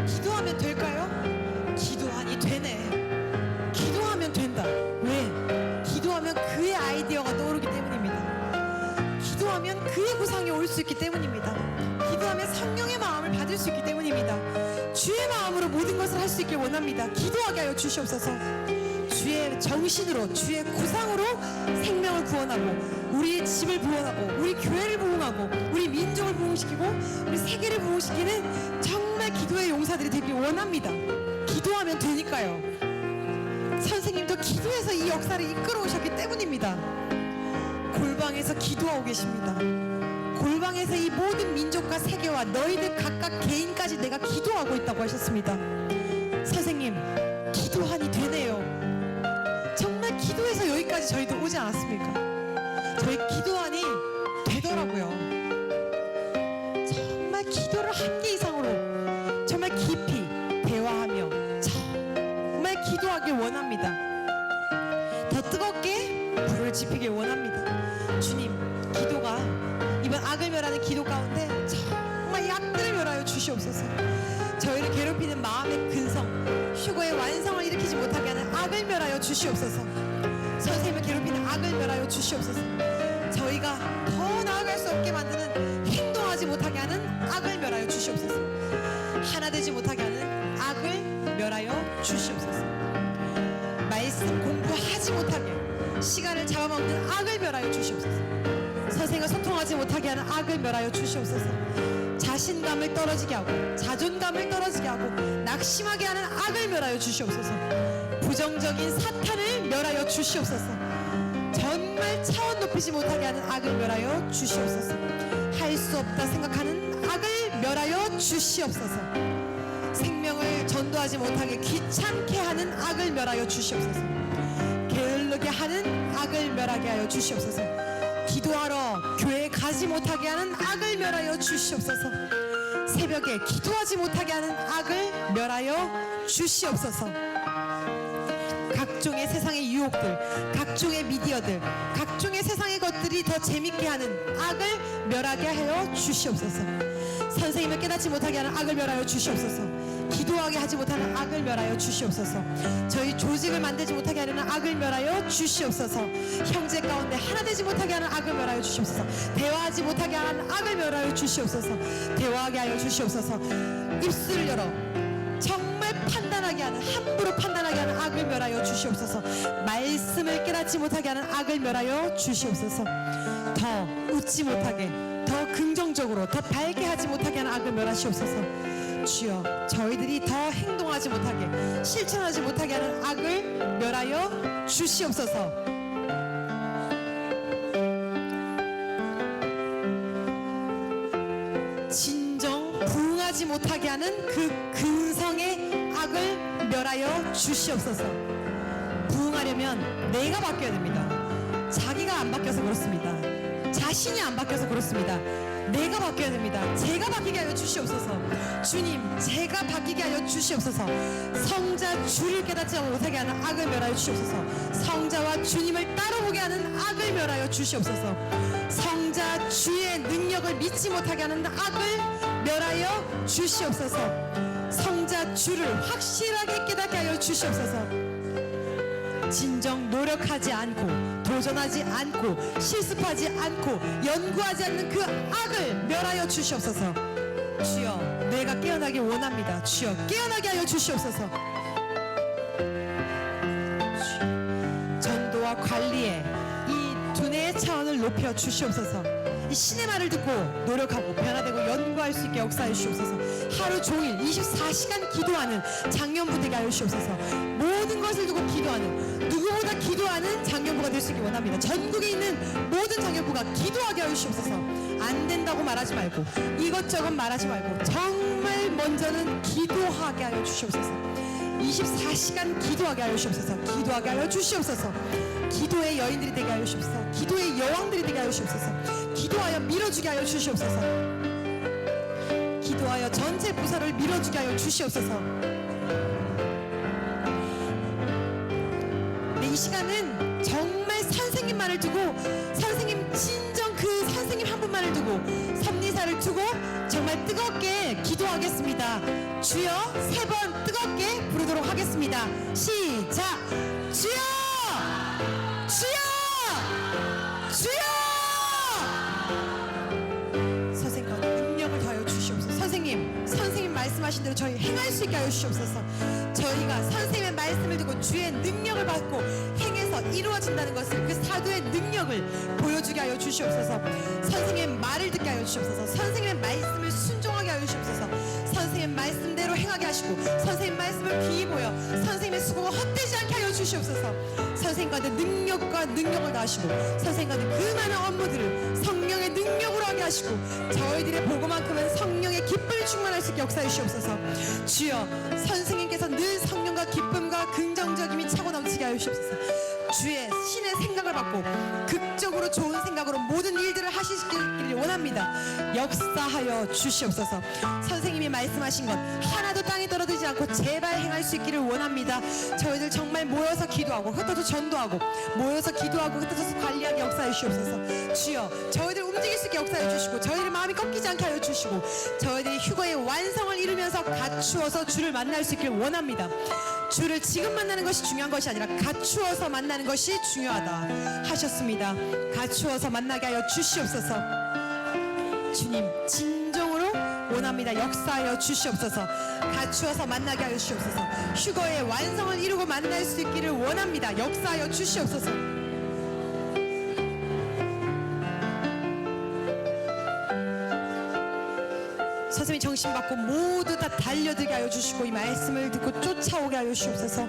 기도하면 될까요? 기도하니 되네. 기도하면 된다. 왜? 기도하면 그의 아이디어가 떠오르기 때문입니다. 기도하면 그의 구상이 올 수 있기 때문입니다. 기도하면 성령의 마음을 받을 수 있기 때문입니다. 주의 마음으로 모든 것을 할 수 있길 원합니다. 기도하게 하여 주시옵소서. 주의 정신으로, 주의 구상으로 생명을 구원하고 우리의 집을 부흥하고 우리 교회를 부흥하고 우리 민족을 부흥시키고 우리 세계를 부흥시키는 정말 기도의 용사들이 되길 원합니다. 기도하면 되니까요. 선생님도 기도해서 이 역사를 이끌어 오셨기 때문입니다. 골방에서 기도하고 계십니다. 골방에서 이 모든 민족과 세계와 너희들 각각 개인까지 내가 기도하고 있다고 하셨습니다. 선생님 기도하니 되네요. 정말 기도해서 여기까지 저희도 오지 않았습니까? 저희 기도하니 되더라고요. 정말 기도를 한계 이상으로 정말 깊이 대화하며 정말 기도하길 원합니다. 더 뜨겁게 불을 지피길 원합니다. 주님 기도가 이번 악을 멸하는 기도 가운데 정말 약들을 멸하여 주시옵소서. 저희를 괴롭히는 마음의 근성, 휴거의 완성을 일으키지 못하게 하는 악을 멸하여 주시옵소서. 선생님을 괴롭히는 악을 멸하여 주시옵소서. 저희가 더 나아갈 수 없게 만드는 행동하지 못하게 하는 악을 멸하여 주시옵소서. 하나 되지 못하게 하는 악을 멸하여 주시옵소서. 말씀 공부하지 못하게 시간을 잡아먹는 악을 멸하여 주시옵소서. 선생과 소통하지 못하게 하는 악을 멸하여 주시옵소서. 자신감을 떨어지게 하고 자존감을 떨어지게 하고 낙심하게 하는 악을 멸하여 주시옵소서. 부정적인 사탄을 멸하여 주시옵소서. 정말 차원 높이지 못하게 하는 악을 멸하여 주시옵소서. 할 수 없다 생각하는 악을 멸하여 주시옵소서. 생명을 전도하지 못하게 귀찮게 하는 악을 멸하여 주시옵소서. 게을르게 하는 악을 멸하게 하여 주시옵소서. 기도하러 교회에 가지 못하게 하는 악을 멸하여 주시옵소서. 새벽에 기도하지 못하게 하는 악을 멸하여 주시옵소서. 각종의 세상의 유혹들, 각종의 미디어들, 각종의 세상의 것들이 더 재밌게 하는 악을 멸하게 하여 주시옵소서. 선생님을 깨닫지 못하게 하는 악을 멸하여 주시옵소서. 기도하게 하지 못하는 악을 멸하여 주시옵소서. 저희 조직을 만들지 못하게 하는 악을 멸하여 주시옵소서. 형제 가운데 하나 되지 못하게 하는 악을 멸하여 주시옵소서. 대화하지 못하게 하는 악을 멸하여 주시옵소서. 대화하게 하여 주시옵소서. 입술을 열어 정말 판단하게 하는, 함부로 판단하게 하는 악을 멸하여 주시옵소서. 말씀을 깨닫지 못하게 하는 악을 멸하여 주시옵소서. 더 웃지 못하게, 더 긍정적으로, 더 밝게 하지 못하게 하는 악을 멸하시옵소서. 주여, 저희들이 더 행동하지 못하게, 실천하지 못하게 하는 악을 멸하여 주시옵소서. 진정 부응하지 못하게 하는 그 근성의 악을 멸하여 주시옵소서. 부응하려면 내가 바뀌어야 됩니다. 자기가 안 바뀌어서 그렇습니다. 자신이 안 바뀌어서 그렇습니다. 내가 바뀌어야 됩니다. 제가 바뀌게 하여 주시옵소서. 주님, 제가 바뀌게 하여 주시옵소서. 성자 주를 깨닫지 못하게 하는 악을 멸하여 주시옵소서. 성자와 주님을 따로 보게 하는 악을 멸하여 주시옵소서. 성자 주의 능력을 믿지 못하게 하는 악을 멸하여 주시옵소서. 성자 주를 확실하게 깨닫게 하여 주시옵소서. 진정 노력하지 않고, 도전하지 않고, 실습하지 않고, 연구하지 않는 그 악을 멸하여 주시옵소서. 주여, 내가 깨어나길 원합니다. 주여, 깨어나게 하여 주시옵소서. 전도와 관리에 이 두뇌의 차원을 높여 주시옵소서. 이 신의 말을 듣고 노력하고 변화되고 연구할 수 있게 역사해 주시옵소서. 하루 종일 24시간 기도하는 장년부 되게 하여 주시옵소서. 모든 것을 두고 기도하는, 누구보다 기도하는 장년부가 될 수 있게 원합니다. 전국에 있는 모든 장년부가 기도하게 하여 주시옵소서. 안 된다고 말하지 말고, 이것저것 말하지 말고, 정말 먼저는 기도하게 하여 주시옵소서. 24시간 기도하게 하여 주시옵소서. 기도하게 하여 주시옵소서. 기도의 여인들이 되게 하여 주시옵소서. 기도의 여왕들이 되게 하여 주시옵소서. 기도하여 밀어주게 하여 주시옵소서. 기도하여 전체 부서를 밀어주게 하여 주시옵소서. 네, 이 시간은 정말 선생님만을 두고, 선생님, 진정 그 선생님 한 분만을 두고, 섭리사를 두고 정말 뜨겁게 기도하겠습니다. 주여, 3번 뜨겁게 부르도록 하겠습니다. 시작. 주여, 주여, 주여. 선생님 능력을 더하여 주시옵소서. 선생님 말씀하신 대로 저희 행할 수 있게 하여 주시옵소서. 저희가 선생님의 말씀을 듣고 주의 능력을 받고 행해서 이루어진다는 것을, 그 사도의 능력을 보여주게 하여 주시옵소서. 선생님의 말을 듣게 하여 주시옵소서. 선생님의 말씀을 순종하게 하여 주시옵소서. 선생님의 말씀대로 행하게 하시고, 선생님 말씀을 귀히 보여 선생님의 수고가 헛되지 않게 하여 주시옵소서. 선생님과의 능력과 능력을 다하시고, 선생님과의 그 많은 업무들을 성령의 능력으로 하게 하시고, 저희들의 보고만큼은 성령의 기쁨이 충만할 수 있게 역사해 주시옵소서. 주여, 선생님께서 늘 성령과 기쁨과 긍정적임이 차고 넘치게 하여 주시옵소서. 주의 신의 생각을 받고 극적으로 좋은 생각으로 모든 일들을 하시기를 원합니다. 역사하여 주시옵소서. 선생님이 말씀하신 것 하나도 땅에 떨어지지 않고 제발 행할 수 있기를 원합니다. 저희들 정말 모여서 기도하고 흩어져 전도하고, 모여서 기도하고 흩어져서 관리하게 역사해 주시옵소서. 주여, 저희들 움직일 수 있게 역사해 주시고, 저희들 마음이 꺾이지 않게 하여 주시고, 저희들이 휴거의 완성을 이루면서 갖추어서 주를 만날 수 있기를 원합니다. 주를 지금 만나는 것이 중요한 것이 아니라 갖추어서 만나는 것이 중요하다 하셨습니다. 갖추어서 만나게 하여 주시옵소서. 주님, 진정으로 원합니다. 역사하여 주시옵소서. 갖추어서 만나게 하여 주시옵소서. 휴거의 완성을 이루고 만날 수 있기를 원합니다. 역사하여 주시옵소서. 선생님이 정신받고 모두 다 달려들게 하여 주시고, 이 말씀을 듣고 쫓아오게 하여 주시옵소서.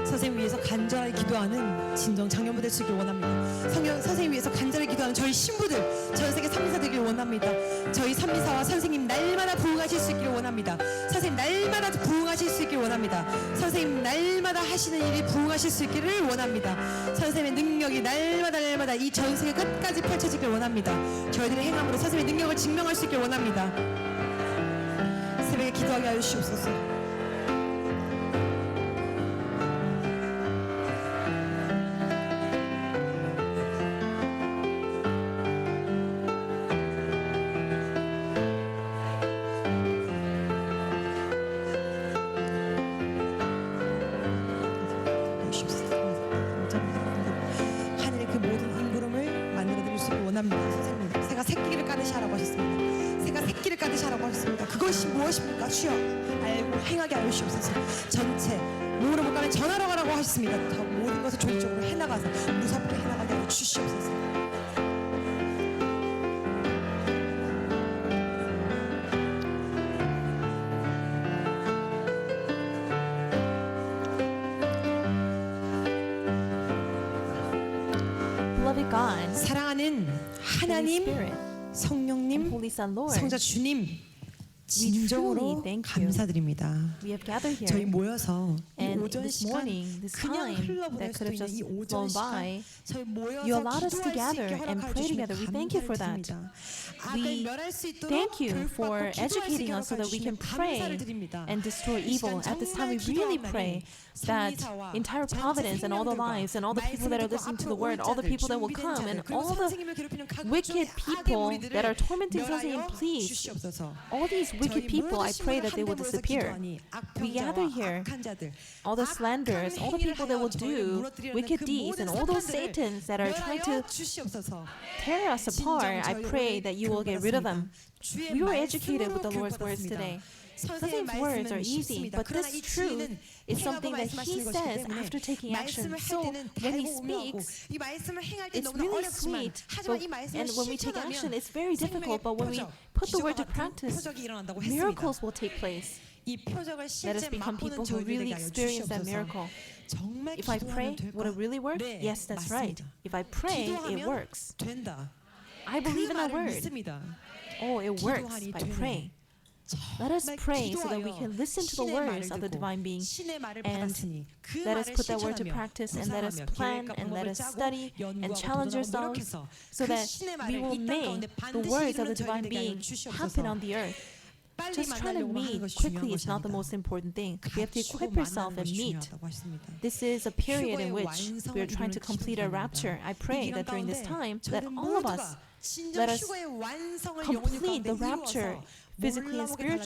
선생님 위해서 간절하게 기도하는 진정 장년부 될 수 있기를 원합니다. 선생님 위해서 간절하게 기도하는 저희 신부들, 전 세계 선미사 되기를 원합니다. 저희 선미사와 선생님 날마다 부응하실 수 있기를 원합니다. 선생님 날마다 부응하실 수 있기를 원합니다. 원합니다. 선생님 날마다 하시는 일이 부응하실 수 있기를 원합니다. 선생님의 능력이 날마다 이 전 세계 끝까지 펼쳐지길 원합니다. 저희들의 행함으로 선생님의 능력을 증명할 수 있길 원합니다. 새벽에 기도하게 하여 주시옵소서. 하늘의 그 모든 인구름을 만들어 드릴 수 있길 원합니다. 선생님, 새가 새끼를 까듯이 하라고 하셨습니다. 새가 새끼를 까듯이 하라고 하셨습니다. 그것이 무엇입니까? 주여 알고 행하게 하여 주시옵소서. 전체 모으러 못 가면 전하러 가라고 하셨습니다. 더 모든 것을 종적으로 해나가서 무섭게 해나가게 하여 주시옵소서. Beloved God, 사랑하는 Holy 하나님, Spirit, and 성령님, Holy Son, Lord, 성자 주님, 진정으로 truly thank you. 감사드립니다. we have gathered 저희 here. 모여서 이 And 오전 this 시간 morning, this 그냥 time 흘러보낼 that could 수도 have 있는 이 just 오전 flown 시간 by, 저희 모여서 you allowed us to 기도할 수 gather 있게 and 허락하여 pray 주시면 together. We thank you for that. 감사를 드립니다. We 악을 멸할 수 있도록 thank you 교육받고 for 기도할 수 educating 있게 us so that we 허락하여 can 주시면 pray 감사를 드립니다. and destroy 이 evil. 시간 At this time, we 정말 really 기도하옵나니 pray that 승리사와 entire 전체 providence and all the 생명들과 lives and all the people that are listening to the 말씀을 word, all the 듣고 people that will 준비된 come, 자들, and 그리고 all the 선생님을 괴롭히는 각 wicked 종의 악의 people 무리들을 that are tormenting 멸하여 선생님, please, 주시옵소서. all these wicked people, I pray that they will disappear. We gather here, all the slanders, all the people that will do wicked deeds, and all those Satans that are trying to tear us apart, I pray that you will get rid of them. We were educated with the Lord's words today. 선생님's words are easy, but this truth is something that He says after taking action. So when He speaks, it's really sweet, and when we take action, it's very difficult, but when we put the word to practice, miracles will take place. Let us become people who really experience that miracle. If I pray, will it really work? Yes, that's right. If I pray, it works. I believe in that word. Oh, it works by praying. Let us pray so that we can listen to the words of the divine being, and let us put that word to practice, and let us plan, and let us study and challenge ourselves so that we will make the words of the divine being happen on the earth. Just trying to meet quickly is not the most important thing. We have to equip ourselves and meet. This is a period in which we are trying to complete our rapture. I pray that during this time, let all of us, let us complete the rapture physically and spiritually